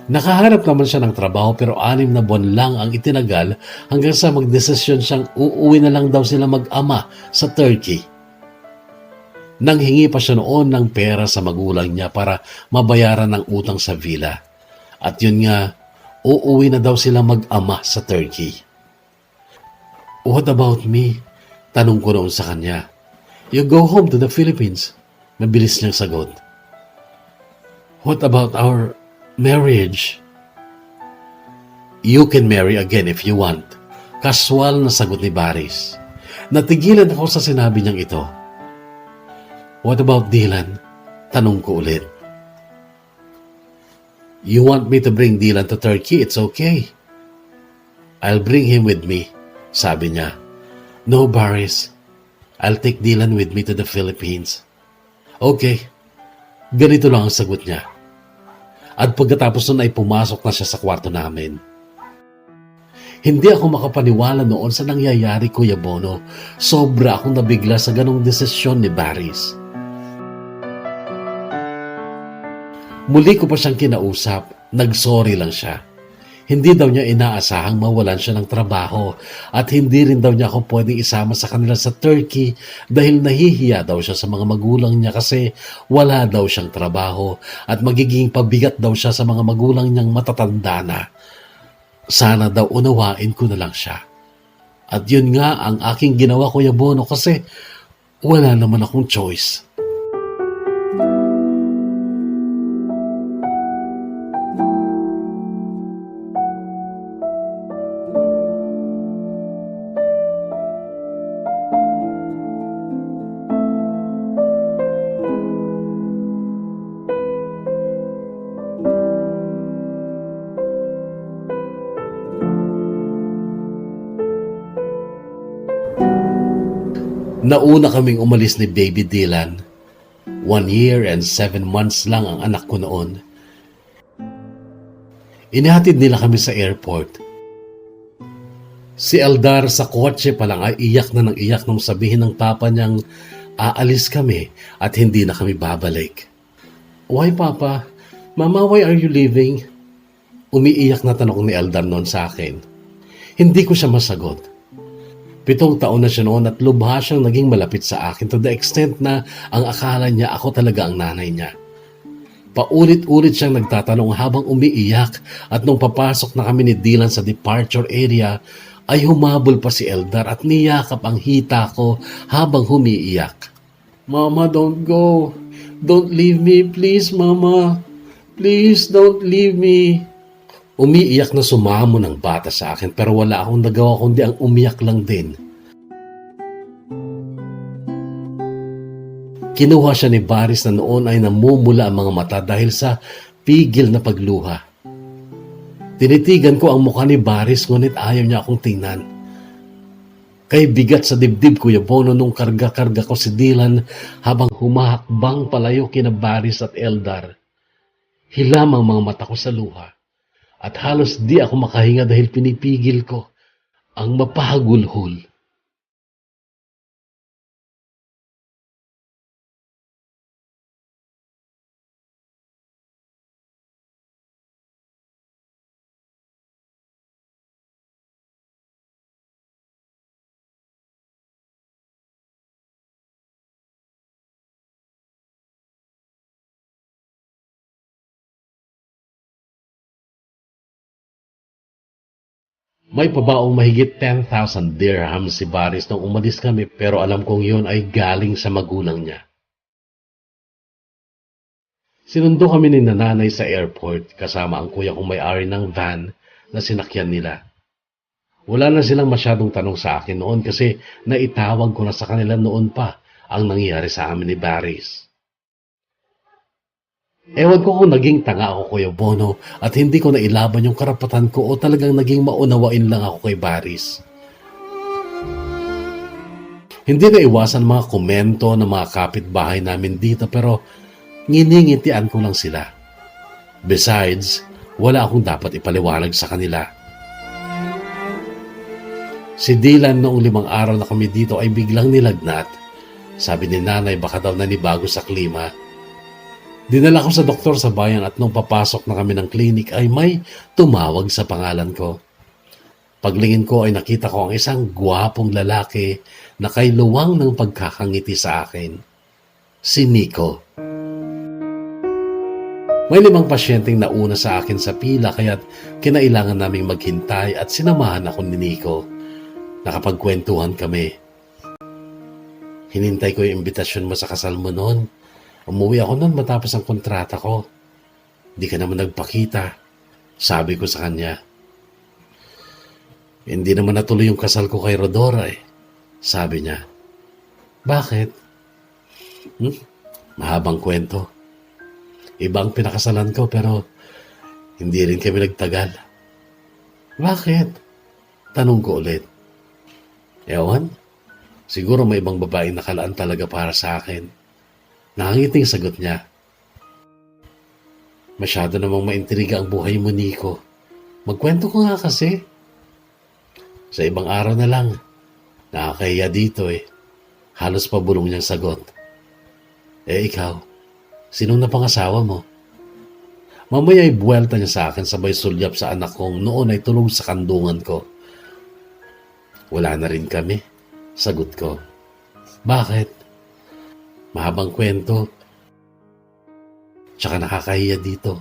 Nakahanap naman siya ng trabaho pero 6 na buwan lang ang itinagal hanggang sa magdesisyon siyang uuwi na lang daw sila mag-ama sa Turkey. Nanghingi pa siya noon ng pera sa magulang niya para mabayaran ng utang sa villa. At yun nga, uuwi na daw sila mag-ama sa Turkey. What about me? Tanong ko noon sa kanya. You go home to the Philippines. Mabilis niyang sagot. What about our marriage? You can marry again if you want. Kaswal na sagot ni Baris. Natigilan ako sa sinabi niyang ito. What about Dylan? Tanong ko ulit. You want me to bring Dylan to Turkey? It's okay. I'll bring him with me, sabi niya. No, Baris. I'll take Dylan with me to the Philippines. Okay. Ganito lang ang sagot niya. At pagkatapos nun ay pumasok na siya sa kwarto namin. Hindi ako makapaniwala noon sa nangyayari, Kuya Bono. Sobra akong nabigla sa ganong desisyon ni Baris. Muli ko pa siyang kinausap. Nag-sorry lang siya. Hindi daw niya inaasahang mawalan siya ng trabaho at hindi rin daw niya ako pwedeng isama sa kanila sa Turkey dahil nahihiya daw siya sa mga magulang niya kasi wala daw siyang trabaho at magiging pabigat daw siya sa mga magulang niyang matatanda na. Sana daw unawain ko na lang siya. At yun nga ang aking ginawa, Kuya Bono, kasi wala naman akong choice. Nauna kaming umalis ni Baby Dylan. 1 year and 7 months lang ang anak ko noon. Inihatid nila kami sa airport. Si Eldar sa kotse pa lang ay iyak na ng iyak nung sabihin ng papa niyang aalis kami at hindi na kami babalik. Why, Papa? Mama, why are you leaving? Umiiyak na tanong ni Eldar noon sa akin. Hindi ko siya masagot. 7 taon na siya noon at lubha siyang naging malapit sa akin to the extent na ang akala niya ako talaga ang nanay niya. Paulit-ulit siyang nagtatanong habang umiiyak at nung papasok na kami ni Dylan sa departure area ay humabol pa si Eldar at niyakap ang hita ko habang humiiyak. Mama, don't go. Don't leave me, please, Mama. Please, don't leave me. Umiiyak na sumamo ng bata sa akin pero wala akong nagawa kundi ang umiyak lang din. Kinuha siya ni Baris na noon ay namumula ang mga mata dahil sa pigil na pagluha. Tinitigan ko ang mukha ni Baris ngunit ayaw niya akong tingnan. Kay bigat sa dibdib, Kuya Bono, nung karga-karga ko si Dylan habang humahakbang palayo kina Baris at Eldar. Hilam ang mga mata ko sa luha. At halos di ako makahinga dahil pinipigil ko ang mapahagulhol. May pabaong mahigit 10,000 dirhams si Baris nung umalis kami pero alam kong yun ay galing sa magulang niya. Sinundo kami ni nanay sa airport kasama ang kuya kong may-ari ng van na sinakyan nila. Wala na silang masyadong tanong sa akin noon kasi naitawag ko na sa kanila noon pa ang nangyari sa amin ni Baris. Ewan ko kung naging tanga ako, Kuya Bono, at hindi ko nailaban yung karapatan ko o talagang naging maunawain lang ako kay Baris. Hindi na iwasan mga komento ng mga kapitbahay namin dito pero nginingitian ko lang sila. Besides, wala akong dapat ipaliwanag sa kanila. Si Dylan noong 5 araw na kami dito ay biglang nilagnat. Sabi ni nanay baka daw nanibago sa klima. Dinala ko sa doktor sa bayan at nung papasok na kami ng klinik ay may tumawag sa pangalan ko. Paglingin ko ay nakita ko ang isang gwapong lalaki na kay luwang ng pagkakangiti sa akin. Si Nico. May 5 pasyenteng nauna sa akin sa pila kaya't kinailangan naming maghintay at sinamahan ako ni Nico. Nakapagkwentuhan kami. Hinintay ko yung imbitasyon mo sa kasal mo noon. Umuwi ako noon matapos ang kontrata ko. Di ka naman nagpakita. Sabi ko sa kanya. Hindi naman natuloy yung kasal ko kay Rodora eh. Sabi niya. Bakit? Mahabang kwento. Ibang pinakasalan ko pero hindi rin kami nagtagal. Bakit? Tanong ko ulit. Ewan, siguro may ibang babae nakalaan talaga para sa akin. Nakangiting sagot niya. Masyado namang maintriga ang buhay mo, Nico. Magkwento ko nga kasi. Sa ibang araw na lang. Nakakahiya dito eh. Halos pabulong niyang sagot. Ikaw, sinong napangasawa mo? Mamaya ay buwelta niya sa akin sabay sulyap sa anak kong noon ay tulog sa kandungan ko. Wala na rin kami. Sagot ko. Bakit? Mahabang kwento. Tsaka nakakahiya dito.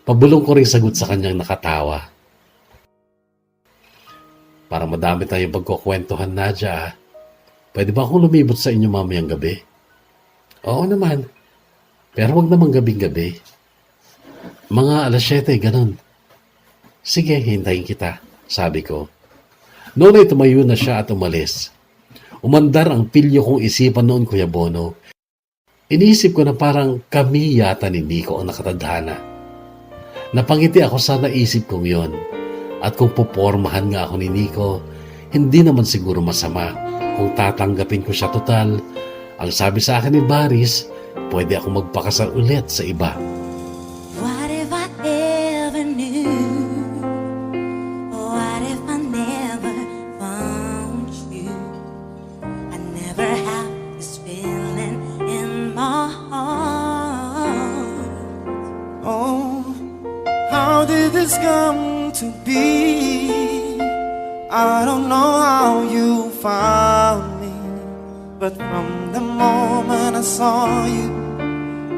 Pabulong ko rin sagot sa kanyang nakatawa. Para madami tayong pagkukwentuhan, Nadia. Pwede ba akong lumibot sa inyo mamayang gabi? Oo naman. Pero wag naman gabing-gabi. Mga 7:00, ganun. Sige, hintayin kita, sabi ko. Noon ay tumayo na siya at umalis. Umandar ang pilyo kong isipan noon, Kuya Bono. Iniisip ko na parang kami yata ni Nico ang nakatadhana. Napangiti ako sa naisip kong yon. At kung pupormahan nga ako ni Nico, hindi naman siguro masama kung tatanggapin ko siya total. Ang sabi sa akin ni Baris, pwede ako magpakasal ulit sa iba. What if I ever knew? What if I never found you? I never have this feeling in my heart. Oh, how did this come to be? I don't know how you found me, but from the moment I saw you,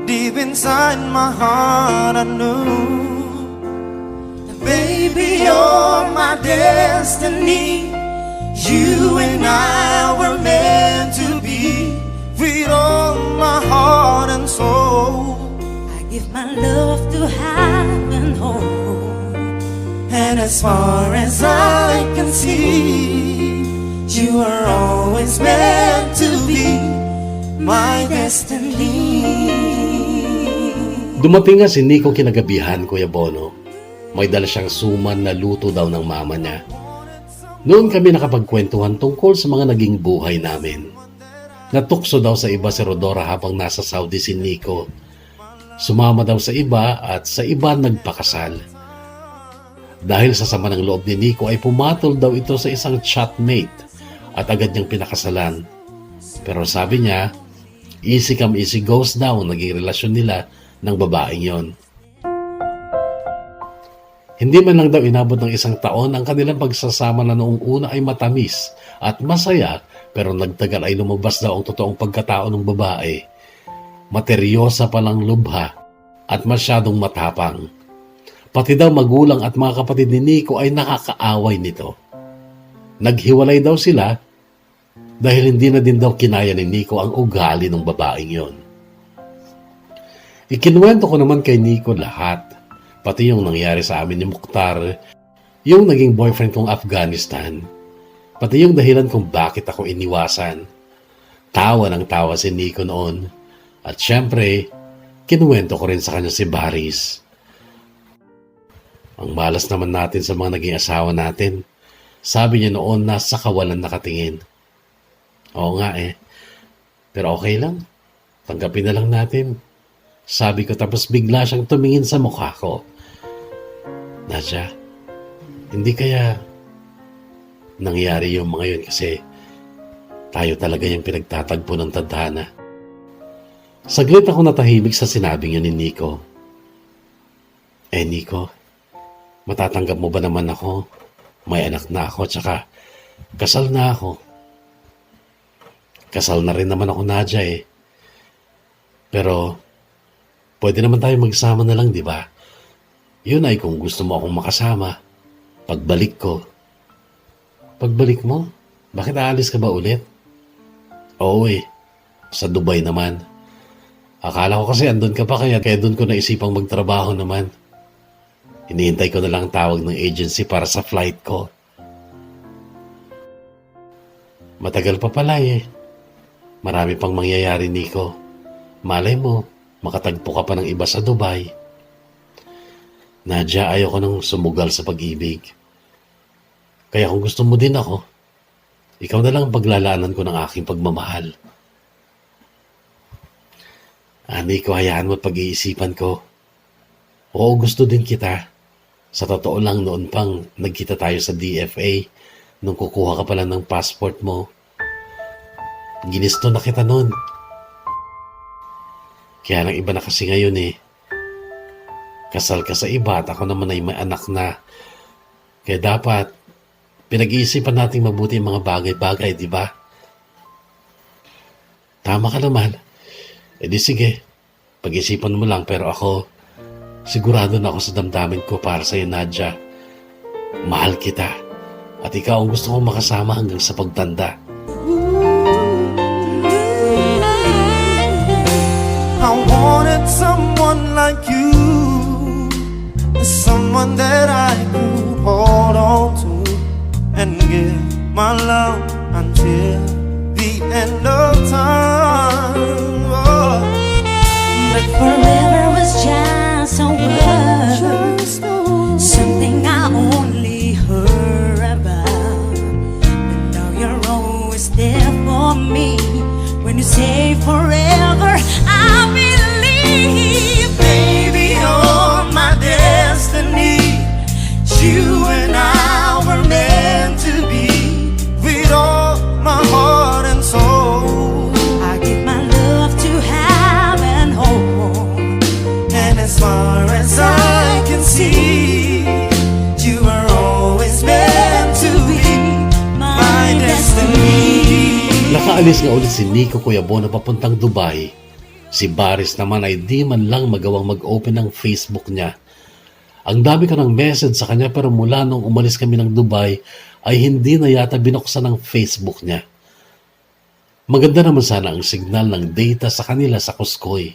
deep inside my heart I knew, baby, you're my destiny. You and I were meant to be. With all my heart and soul, I give my love to heaven home. and as far as I can see, you are always meant to be my destiny. Dumating nga si Nico kinagabihan, Kuya Bono. May dala siyang suman na luto daw ng mama niya. Noon kami nakapagkwentuhan tungkol sa mga naging buhay namin. Natukso daw sa iba si Rodora habang nasa Saudi si Nico. Sumama daw sa iba at sa iba nagpakasal. Dahil sa sama ng loob ni Nico ay pumatol daw ito sa isang chatmate at agad niyang pinakasalan. Pero sabi niya, easy come easy goes daw naging relasyon nila ng babaeng yon. Hindi man lang daw inabot ng 1 taon ang kanilang pagsasama na noong una ay matamis at masaya, pero nagtagal ay lumabas daw ang totoong pagkatao ng babae. Materyosa palang lubha at masyadong matapang. Pati daw magulang at mga kapatid ni Nico ay nakakaaway nito. Naghiwalay daw sila dahil hindi na din daw kinaya ni Nico ang ugali ng babaeng yon. Ikinuwento ko naman kay Nico lahat, pati yung nangyari sa amin ni Mukhtar, yung naging boyfriend kong Afghanistan, pati yung dahilan kung bakit ako iniwasan. Tawa ng tawa si Nico noon. At syempre, kinuwento ko rin sa kanya si Baris. Ang malas naman natin sa mga naging asawa natin. Sabi niya noon na sa kawalan nakatingin. Oo nga eh. Pero okay lang. Tanggapin na lang natin. Sabi ko tapos bigla siyang tumingin sa mukha ko. Nadja, hindi kaya nangyari yung mga yun kasi tayo talaga yung pinagtatagpo ng tadhana. Saglit ako natahimik sa sinabing yun ni Nico. Nico, matatanggap mo ba naman ako? May anak na ako, tsaka kasal na ako. Kasal na rin naman ako, Nadja eh. Pero, pwede naman tayo magsama na lang, di ba? Yun ay kung gusto mo akong makasama. Pagbalik ko. Pagbalik mo? Bakit aalis ka ba ulit? Oo eh, sa Dubai naman. Akala ko kasi andun ka pa kaya doon ko naisipang magtrabaho naman. Hinihintay ko na lang tawag ng agency para sa flight ko. Matagal pa pala eh. Marami pang mangyayari, Nico. Malay mo, makatagpo ka pa ng iba sa Dubai. Nadja, ayoko nang sumugal sa pag-ibig. Kaya kung gusto mo din ako, ikaw na lang paglalaanan ko ng aking pagmamahal. Nico, hayaan mo at pag-iisipan ko. Oo, gusto din kita. Sa totoo lang, noon pang nagkita tayo sa DFA nung kukuha ka pala ng passport mo. Ginisto na kita noon. Kaya lang iba na kasi ngayon eh. Kasal ka sa iba at ako naman ay may anak na. Kaya dapat pinag-iisipan natin mabuti ang mga bagay-bagay, di ba? Tama ka naman. Di sige, pag-isipan mo lang pero ako, sigurado na ako sa damdamin ko para sa'yo, Nadja. Mahal kita at ikaw ang gusto kong makasama hanggang sa pagtanda. I wanted someone like you, someone that I could hold on to and give my love until the end of time. Oh. But forever was just a word, something I only heard about. But now you're always there for me. When you say forever, I believe. Baby, you're my destiny. You and I were meant to be. With all my heart and soul, I give my love to heaven, home. and as far as I can see, you were always meant to be my destiny. Nakaalis nga ulit si Nico Cuyabon na papuntang Dubai. Si Baris naman ay di man lang magawang mag-open ng Facebook niya. Ang dami ko ng message sa kanya pero mula nung umalis kami ng Dubai ay hindi na yata binuksan ng Facebook niya. Maganda naman sana ang signal ng data sa kanila sa Kuskoy.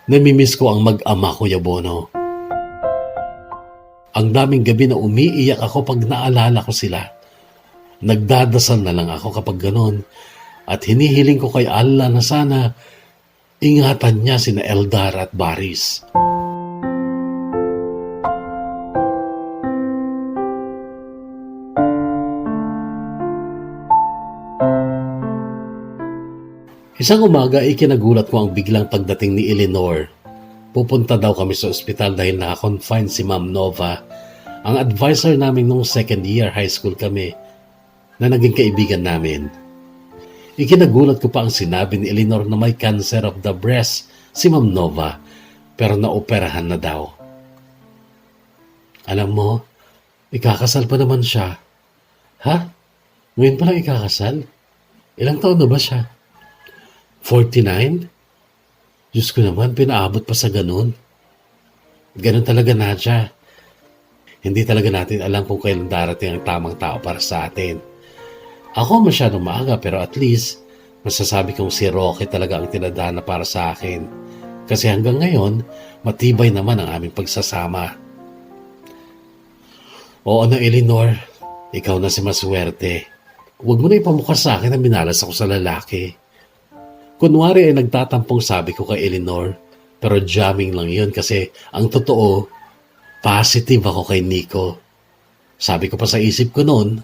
Namimiss ko ang mag-ama, Kuya Bono. Ang daming gabi na umiiyak ako pag naalala ko sila. Nagdadasal na lang ako kapag ganon at hinihiling ko kay Allah na sana ingatan niya sina Eldar at Baris. Isang umaga ay kinagulat ko ang biglang pagdating ni Eleanor. Pupunta daw kami sa ospital dahil naka-confine si Ma'am Nova, ang advisor namin nung second year high school kami, na naging kaibigan namin. Ikinagulat ko pa ang sinabi ni Eleanor na may cancer of the breast si Ma'am Nova, pero naoperahan na daw. Alam mo, ikakasal pa naman siya. Ha? Ngayon pa lang ikakasal? Ilang taon na ba siya? 49? Diyos ko naman, pinaabot pa sa ganun. Ganun talaga, Nadja. Hindi talaga natin alam kung kailan darating ang tamang tao para sa atin. Ako masyadong maaga pero at least masasabi kong si Rocky talaga ang tinadhana para sa akin. Kasi hanggang ngayon, matibay naman ang aming pagsasama. Oo na, Eleanor. Ikaw na si maswerte. Huwag mo na ipamukha sa akin na minalas ako sa lalaki. Kunwari ay nagtatampong sabi ko kay Eleanor, pero jamming lang yun kasi ang totoo, positive ako kay Nico. Sabi ko pa sa isip ko noon,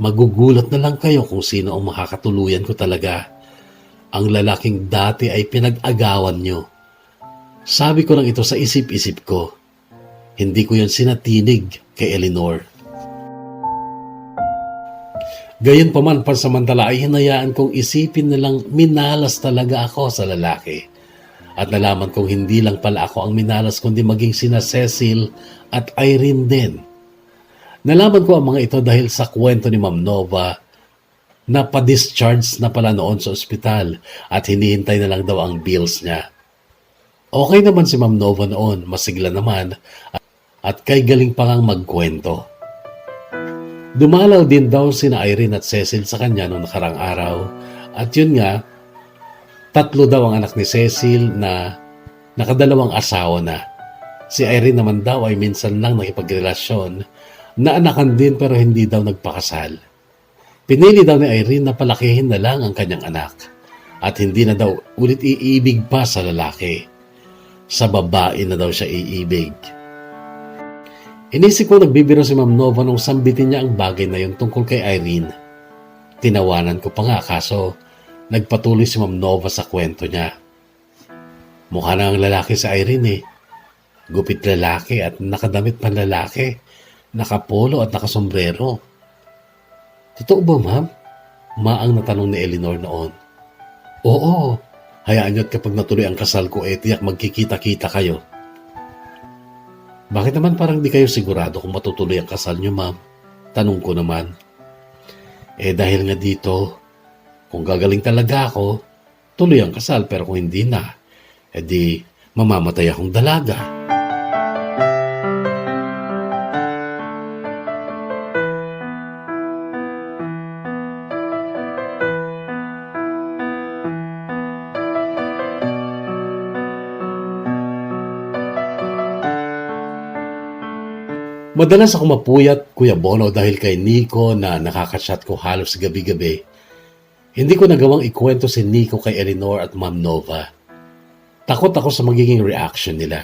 magugulat na lang kayo kung sino ang makakatuluyan ko talaga. ang lalaking dati ay pinag-agawan nyo. Sabi ko lang ito sa isip-isip ko. Hindi ko yan sinatinig kay Eleanor. Gayon pa man, pansamantala ay hinayaan kong isipin nilang minalas talaga ako sa lalaki. At nalaman kong hindi lang pala ako ang minalas kundi maging sina Cecil at Irene din. Nalaman ko ang mga ito dahil sa kwento ni Ma'am Nova na pa-discharge na pala noon sa ospital at hinihintay na lang daw ang bills niya. Okay naman si Ma'am Nova noon, masigla naman at kay galing pa ngang magkwento. Dumalaw din daw sina Irene at Cecil sa kanya noong nakarang araw at yun nga, 3 daw ang anak ni Cecil na nakadalawang asawa na. Si Irene naman daw ay minsan lang nakipagrelasyon na anakan din pero hindi daw nagpakasal. Pinili daw ni Irene na palakihin na lang ang kanyang anak at hindi na daw ulit iibig pa sa lalaki. Sa babae na daw siya iibig. Inisip ko nagbibiro si Ma'am Nova nung sambitin niya ang bagay na yun tungkol kay Irene. Tinawanan ko pa nga kaso nagpatuloy si Ma'am Nova sa kwento niya. Mukha na ang lalaki si Irene eh. Gupit lalaki at nakadamit pan lalaki. Nakapolo at nakasombrero. Totoo ba, ma'am? Maang natanong ni Eleanor noon. Oo, hayaan niyo't kapag natuloy ang kasal ko, tiyak magkikita-kita kayo. Bakit naman parang di kayo sigurado kung matutuloy ang kasal niyo, ma'am? Tanong ko naman. Dahil nga dito, kung gagaling talaga ako, tuloy ang kasal pero kung hindi na, di mamamatay akong dalaga. Madalas ako mapuyat, Kuya Bono, dahil kay Nico na nakakachat ko halos gabi-gabi. Hindi ko nagawang ikwento si Nico kay Eleanor at Ma'am Nova. Takot ako sa magiging reaction nila.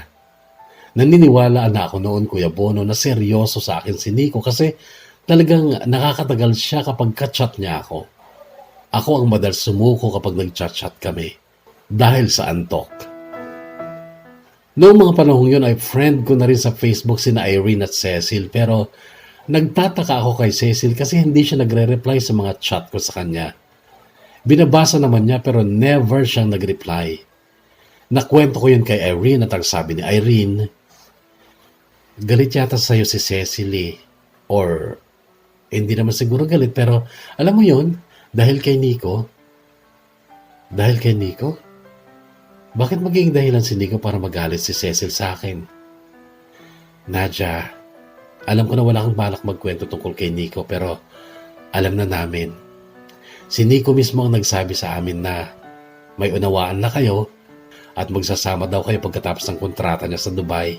Naniniwala na ako noon, Kuya Bono, na seryoso sa akin si Nico kasi talagang nakakatagal siya kapag ka-chat niya ako. Ako ang madalas sumuko kapag nag-chat-chat kami dahil sa antok. Noong mga panahon yun ay friend ko na rin sa Facebook sina Irene at Cecil pero nagtataka ako kay Cecil kasi hindi siya nagre-reply sa mga chat ko sa kanya. Binabasa naman niya pero never siyang nag-reply. Nakwento ko yun kay Irene at ang sabi ni Irene, galit yata sa'yo si Cecil eh. Or hindi naman siguro galit pero alam mo yun, dahil kay Nico. Dahil kay Nico? Bakit magiging dahilan si Nico para magalit si Cecil sa akin? Nadia, alam ko na wala kang balak magkwento tungkol kay Nico pero alam na namin. Si Nico mismo ang nagsabi sa amin na may unawaan na kayo at magsasama daw kayo pagkatapos ng kontrata niya sa Dubai.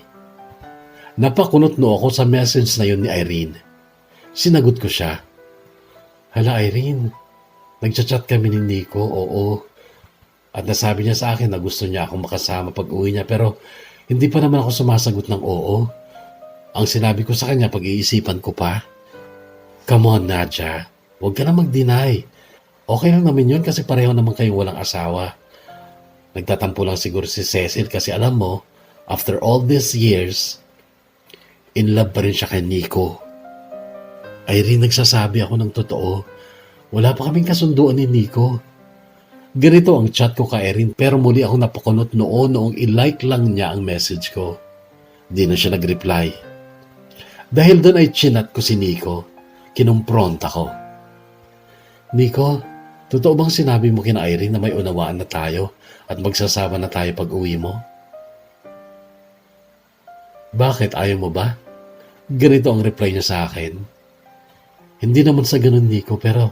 Napakunot no ako sa message na yun ni Irene. Sinagot ko siya. Hala Irene, nagchat-chat kami ni Nico, oo. At nasabi niya sa akin na gusto niya akong makasama pag uwi niya pero hindi pa naman ako sumasagot ng oo. Ang sinabi ko sa kanya pag-iisipan ko pa. Come on Nadia, huwag ka na mag-deny. Okay lang naman yun kasi pareho naman kayong walang asawa. Nagtatampo lang siguro si Cecil kasi alam mo, after all these years, in love pa rin siya kay Nico. Irene, nagsasabi ako ng totoo. Wala pa kaming kasunduan ni Nico. Ganito ang chat ko kay Irene pero muli ako napakunot noong i-like lang niya ang message ko. Di na siya nag-reply. Dahil doon ay chinat ko si Nico. Kinumpronta ko. Nico, totoo bang sinabi mo kina Irene na may unawaan na tayo at magsasama na tayo pag uwi mo? Bakit? Ayaw mo ba? Ganito ang reply niya sa akin. Hindi naman sa ganun, Nico, pero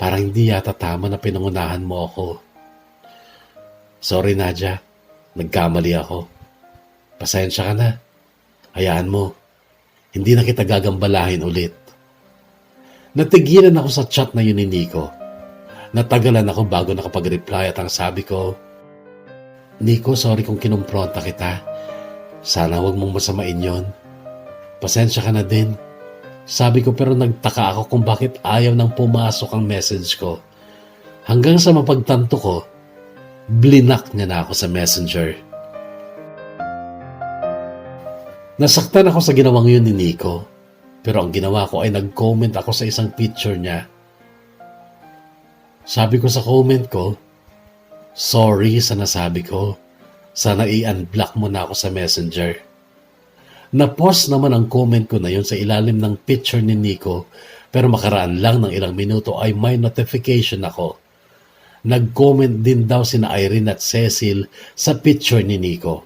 parang hindi yata tama na pinangunahan mo ako. Sorry, Nadia. Nagkamali ako. Pasensya ka na. Hayaan mo. Hindi na kita gagambalahin ulit. Natigilan ako sa chat na yun ni Nico. Natagalan ako bago nakapag-reply at ang sabi ko, Nico, sorry kung kinumpronta kita. Sana huwag mong masamain yon. Pasensya ka na din. Sabi ko pero nagtaka ako kung bakit ayaw nang pumasok ang message ko. Hanggang sa mapagtanto ko, blinak niya na ako sa Messenger. Nasaktan ako sa ginawang yun ni Nico, pero ang ginawa ko ay nag-comment ako sa isang picture niya. Sabi ko sa comment ko, sorry sa nasabi ko, sana i-unblock mo na ako sa Messenger. Na-post naman ang comment ko na yun sa ilalim ng picture ni Nico, pero makaraan lang ng ilang minuto ay may notification ako. Nag-comment din daw sina Irene at Cecil sa picture ni Nico.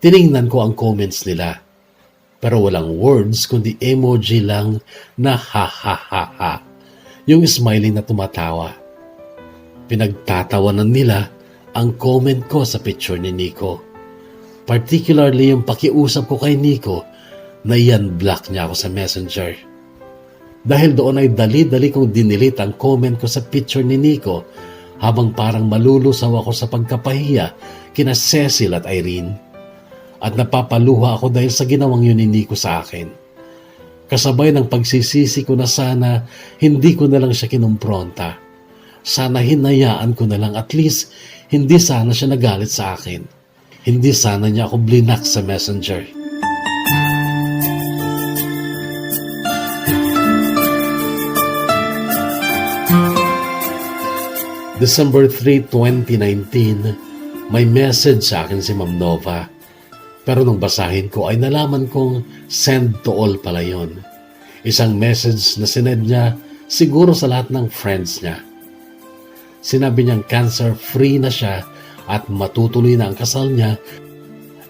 Tiningnan ko ang comments nila, pero walang words kundi emoji lang na ha ha ha ha, yung smiling na tumatawa. Pinagtatawanan nila ang comment ko sa picture ni Nico. Particularly yung pakiusap ko kay Nico na i-unblock niya ako sa Messenger. Dahil doon ay dali-dali kong dinilit ang comment ko sa picture ni Nico habang parang malulusaw ako sa pagkapahiya kina Cecil at Irene. At napapaluha ako dahil sa ginawang yun ni Nico sa akin. Kasabay ng pagsisisi ko na sana hindi ko na lang siya kinumpronta. Sana hinayaan ko na lang, at least hindi sana siya nagalit sa akin. Hindi sana niya ako blinak sa Messenger. December 3, 2019, may message sa akin si Ma'am Nova. Pero nung basahin ko ay nalaman kong send to all pala yun. Isang message na sinend niya siguro sa lahat ng friends niya. Sinabi niyang cancer-free na siya at matutuloy na ang kasal niya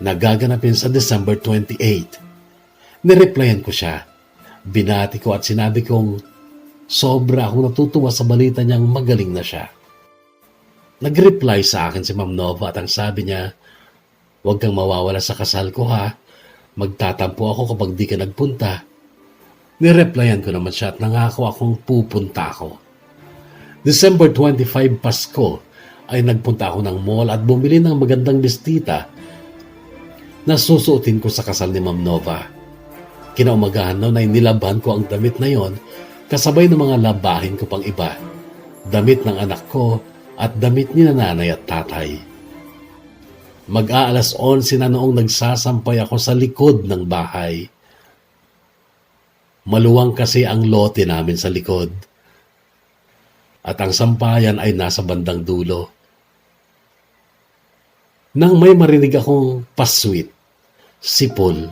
na gaganapin sa December 28. Nireplyan ko siya. Binati ko at sinabi kong sobra akong natutuwa sa balita niyang magaling na siya. Nag-reply sa akin si Ma'am Nova at ang sabi niya, huwag kang mawawala sa kasal ko ha. Magtatampo ako kapag di ka nagpunta. Nireplyan ko naman siya at nangako akong pupunta ako. December 25 Pasko ay nagpunta ako ng mall at bumili ng magandang bestita na susuotin ko sa kasal ni Ma'am Nova. Kinaumagahan noon ay nilabhan ko ang damit na yon kasabay ng mga labahin ko pang iba. Damit ng anak ko at damit ni nanay at tatay. Mag-aalas 11 na noong nagsasampay ako sa likod ng bahay. Maluwang kasi ang lote namin sa likod. At ang sampayan ay nasa bandang dulo. Nang may marinig akong pasweet, sipol.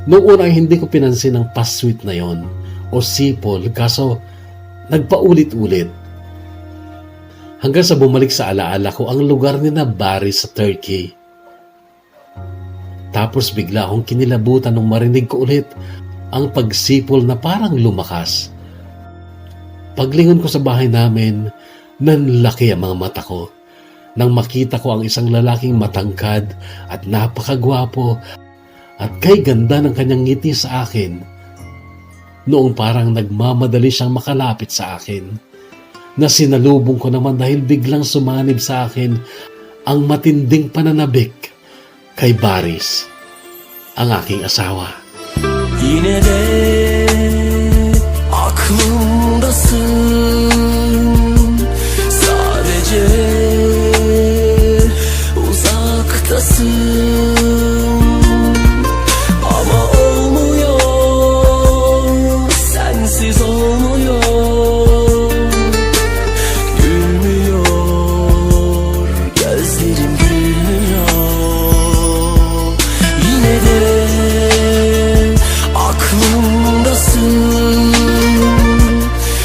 Noong una ay hindi ko pinansin ang pasweet na yon o sipol, kaso nagpaulit-ulit. Hanggang sa bumalik sa alaala ko ang lugar ni na Baris sa Turkey. Tapos bigla akong kinilabutan nung marinig ko ulit ang pagsipol na parang lumakas. Paglingon ko sa bahay namin, nanlaki ang mga mata ko. Nang makita ko ang isang lalaking matangkad at napakagwapo at kay ganda ng kanyang ngiti sa akin. Noong parang nagmamadali siyang makalapit sa akin. Na sinalubong ko naman dahil biglang sumanib sa akin ang matinding pananabik kay Baris, ang aking asawa. Yine de aklımdasın, sadece uzaktasın. Ama olmuyor, sensiz olmuyor.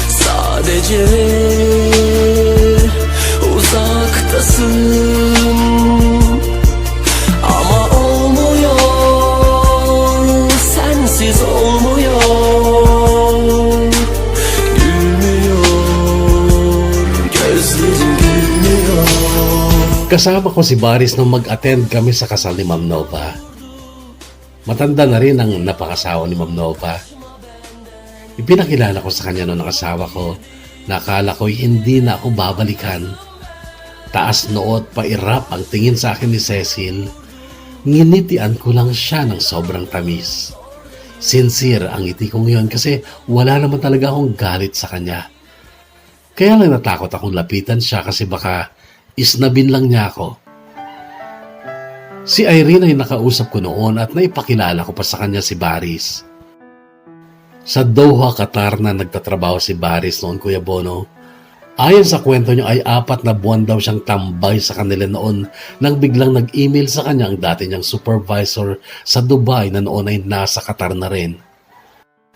Ama olmuyor, sensiz olmuyor. Gülmüyor, gözlerim gülmüyor. Kasama ko si Baris nung mag-attend kami sa kasal ni Ma'am Nova. Matanda na rin ang napakasawa ni Ma'am Nova. Ipinakilala ko sa kanya noong nakasawa ko na akala ko'y hindi na ako babalikan. Taas noot pa irap ang tingin sa akin ni Cecil. Nginitian ko lang siya ng sobrang tamis. Sincere ang ngiti kong yun kasi wala naman talaga akong galit sa kanya. Kaya lang natakot akong lapitan siya kasi baka Isnabin lang niya ako. Si Irene ay nakausap ko noon at naipakilala ko pa sa kanya si Baris. Sa Doha, Qatar na nagtatrabaho si Baris noon, Kuya Bono. Ayon sa kwento niya ay 4 na buwan daw siyang tambay sa kanila noon nang biglang nag-email sa kanya ang dati niyang supervisor sa Dubai na noon ay nasa Qatar na rin.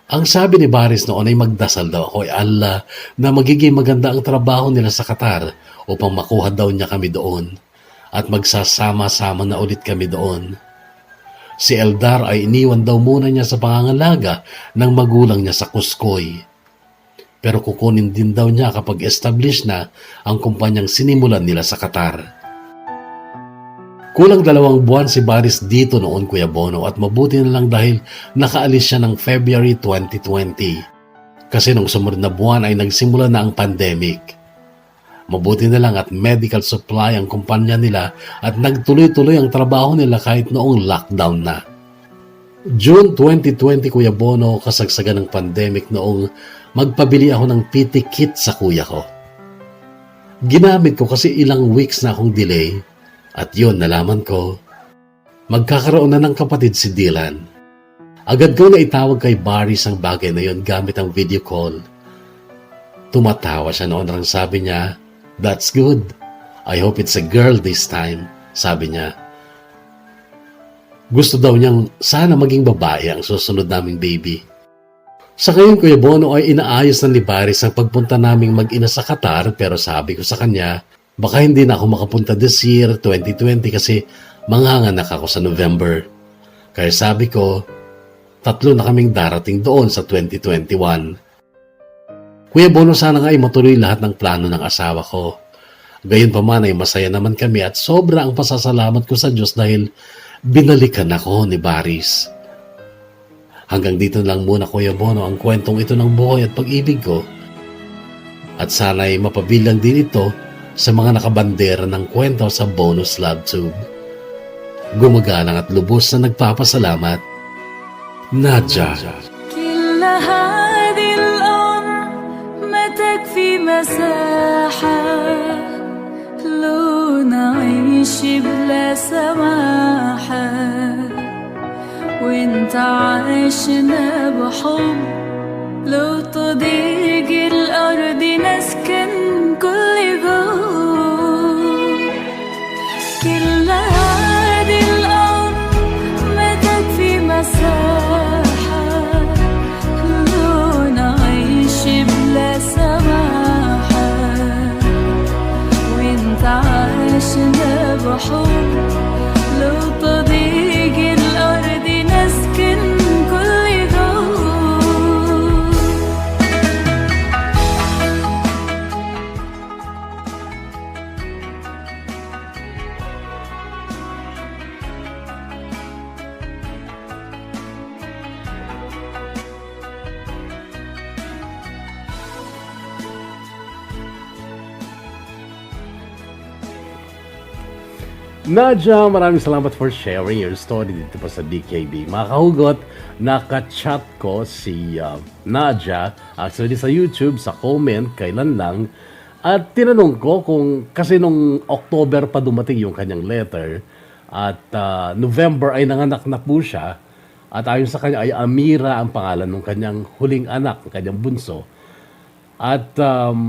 Ang sabi ni Baris noon ay magdasal daw ako ay Allah na magiging maganda ang trabaho nila sa Qatar upang makuha daw niya kami doon at magsasama-sama na ulit kami doon. Si Eldar ay iniwan daw muna niya sa pangangalaga ng magulang niya sa Kuskoy. Pero kukunin din daw niya kapag establish na ang kumpanyang sinimulan nila sa Qatar. Kulang 2 buwan si Baris dito noon, Kuya Bono, at mabuti na lang dahil nakaalis siya ng February 2020. Kasi nung sumunod na buwan ay nagsimula na ang pandemic. Mabuti na lang at medical supply ang kumpanya nila at nagtuloy-tuloy ang trabaho nila kahit noong lockdown na. June 2020, Kuya Bono, kasagsagan ng pandemic noong magpabili ako ng PT kit sa kuya ko. Ginamit ko kasi ilang weeks na akong delay at yun nalaman ko. Magkakaroon na ng kapatid si Dylan. Agad ko na itawag kay Baris ang bagay na yun gamit ang video call. Tumatawa siya noon ang sabi niya, "That's good. I hope it's a girl this time," sabi niya. Gusto daw niyang sana maging babae ang susunod naming baby. Sa ngayon, Kuya Bono, ay inaayos na ni Baris ang pagpunta naming mag-ina sa Qatar pero sabi ko sa kanya, baka hindi na ako makapunta this year, 2020 kasi manganganak ako sa November. Kaya sabi ko, 3 na kaming darating doon sa 2021. Kuya Bono, sana nga ay matuloy lahat ng plano ng asawa ko. Gayon pa man ay masaya naman kami at sobra ang pasasalamat ko sa Diyos dahil binalikan ako ni Baris. Hanggang dito lang muna, Kuya Bono, ang kwentong ito ng buhay at pag-ibig ko. At sana ay mapabilang din ito sa mga nakabandera ng kwento sa Bonus Love Tube. Gumagalang at lubos na nagpapasalamat, Nadja. كل هذه الأمر ما تكفي مساحة لو نعيش بلا سماحة وانت عايشنا بحب لو تضيق الأرض نسكن كل جوع كل هذه الأرض ما تكفي مساحة لو نعيش بلا سماحة وانت عايشنا بحب لو تضيق الأرض نسكن كل جوع Nadja, maraming salamat for sharing your story dito pa sa DKB. Mga kahugot, naka-chat ko si Nadja, actually sa YouTube, sa comment, kailan lang. At tinanong ko kung, kasi nung October pa dumating yung kanyang letter, at November ay nanganak na po siya, at ayon sa kanya ay Amira ang pangalan ng kanyang huling anak, ng kanyang bunso. At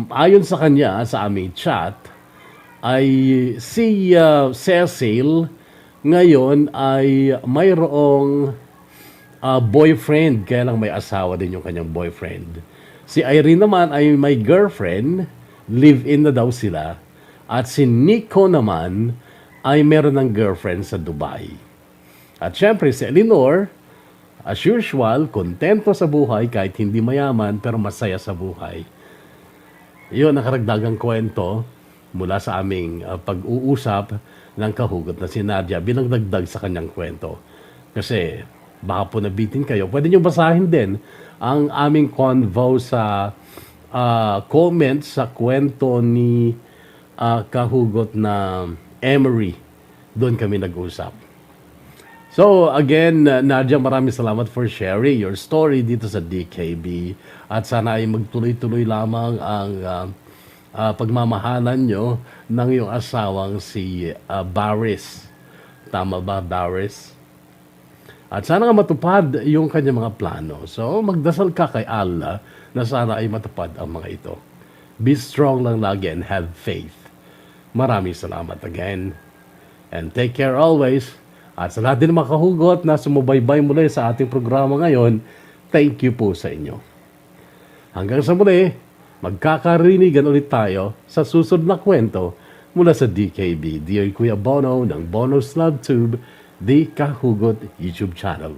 ayon sa kanya, sa aming chat, ay si Cecil ngayon ay mayroong boyfriend, kaya lang may asawa din yung kanyang boyfriend. Si Irene naman ay may girlfriend, live-in na daw sila. At si Nico naman ay meron ng girlfriend sa Dubai. At syempre si Eleanor, as usual, kontento sa buhay kahit hindi mayaman pero masaya sa buhay. Yun ang karagdagang kwento mula sa aming pag-uusap ng kahugot na si Nadja bilang dagdag sa kanyang kwento. Kasi baka po nabitin kayo. Pwede nyo basahin din ang aming convo sa comments sa kwento ni kahugot na Emery. Doon kami nag-usap. So again, Nadja, maraming salamat for sharing your story dito sa DKB. At sana ay magtuloy-tuloy lamang ang pagmamahalan nyo ng iyong asawang si Baris. Tama ba, Baris? At sana nga matupad yung kanyang mga plano. So, magdasal ka kay Allah na sana ay matupad ang mga ito. Be strong lang lagi and have faith. Maraming salamat again. And take care always. At sa lahat din ng mga kahugot na sumubaybay muli sa ating programa ngayon, thank you po sa inyo. Hanggang sa muli, magkakarinigan ulit tayo sa susunod na kwento mula sa DKB, Dear Kuya Bono ng Bono's Love Tube, The Kahugot YouTube channel.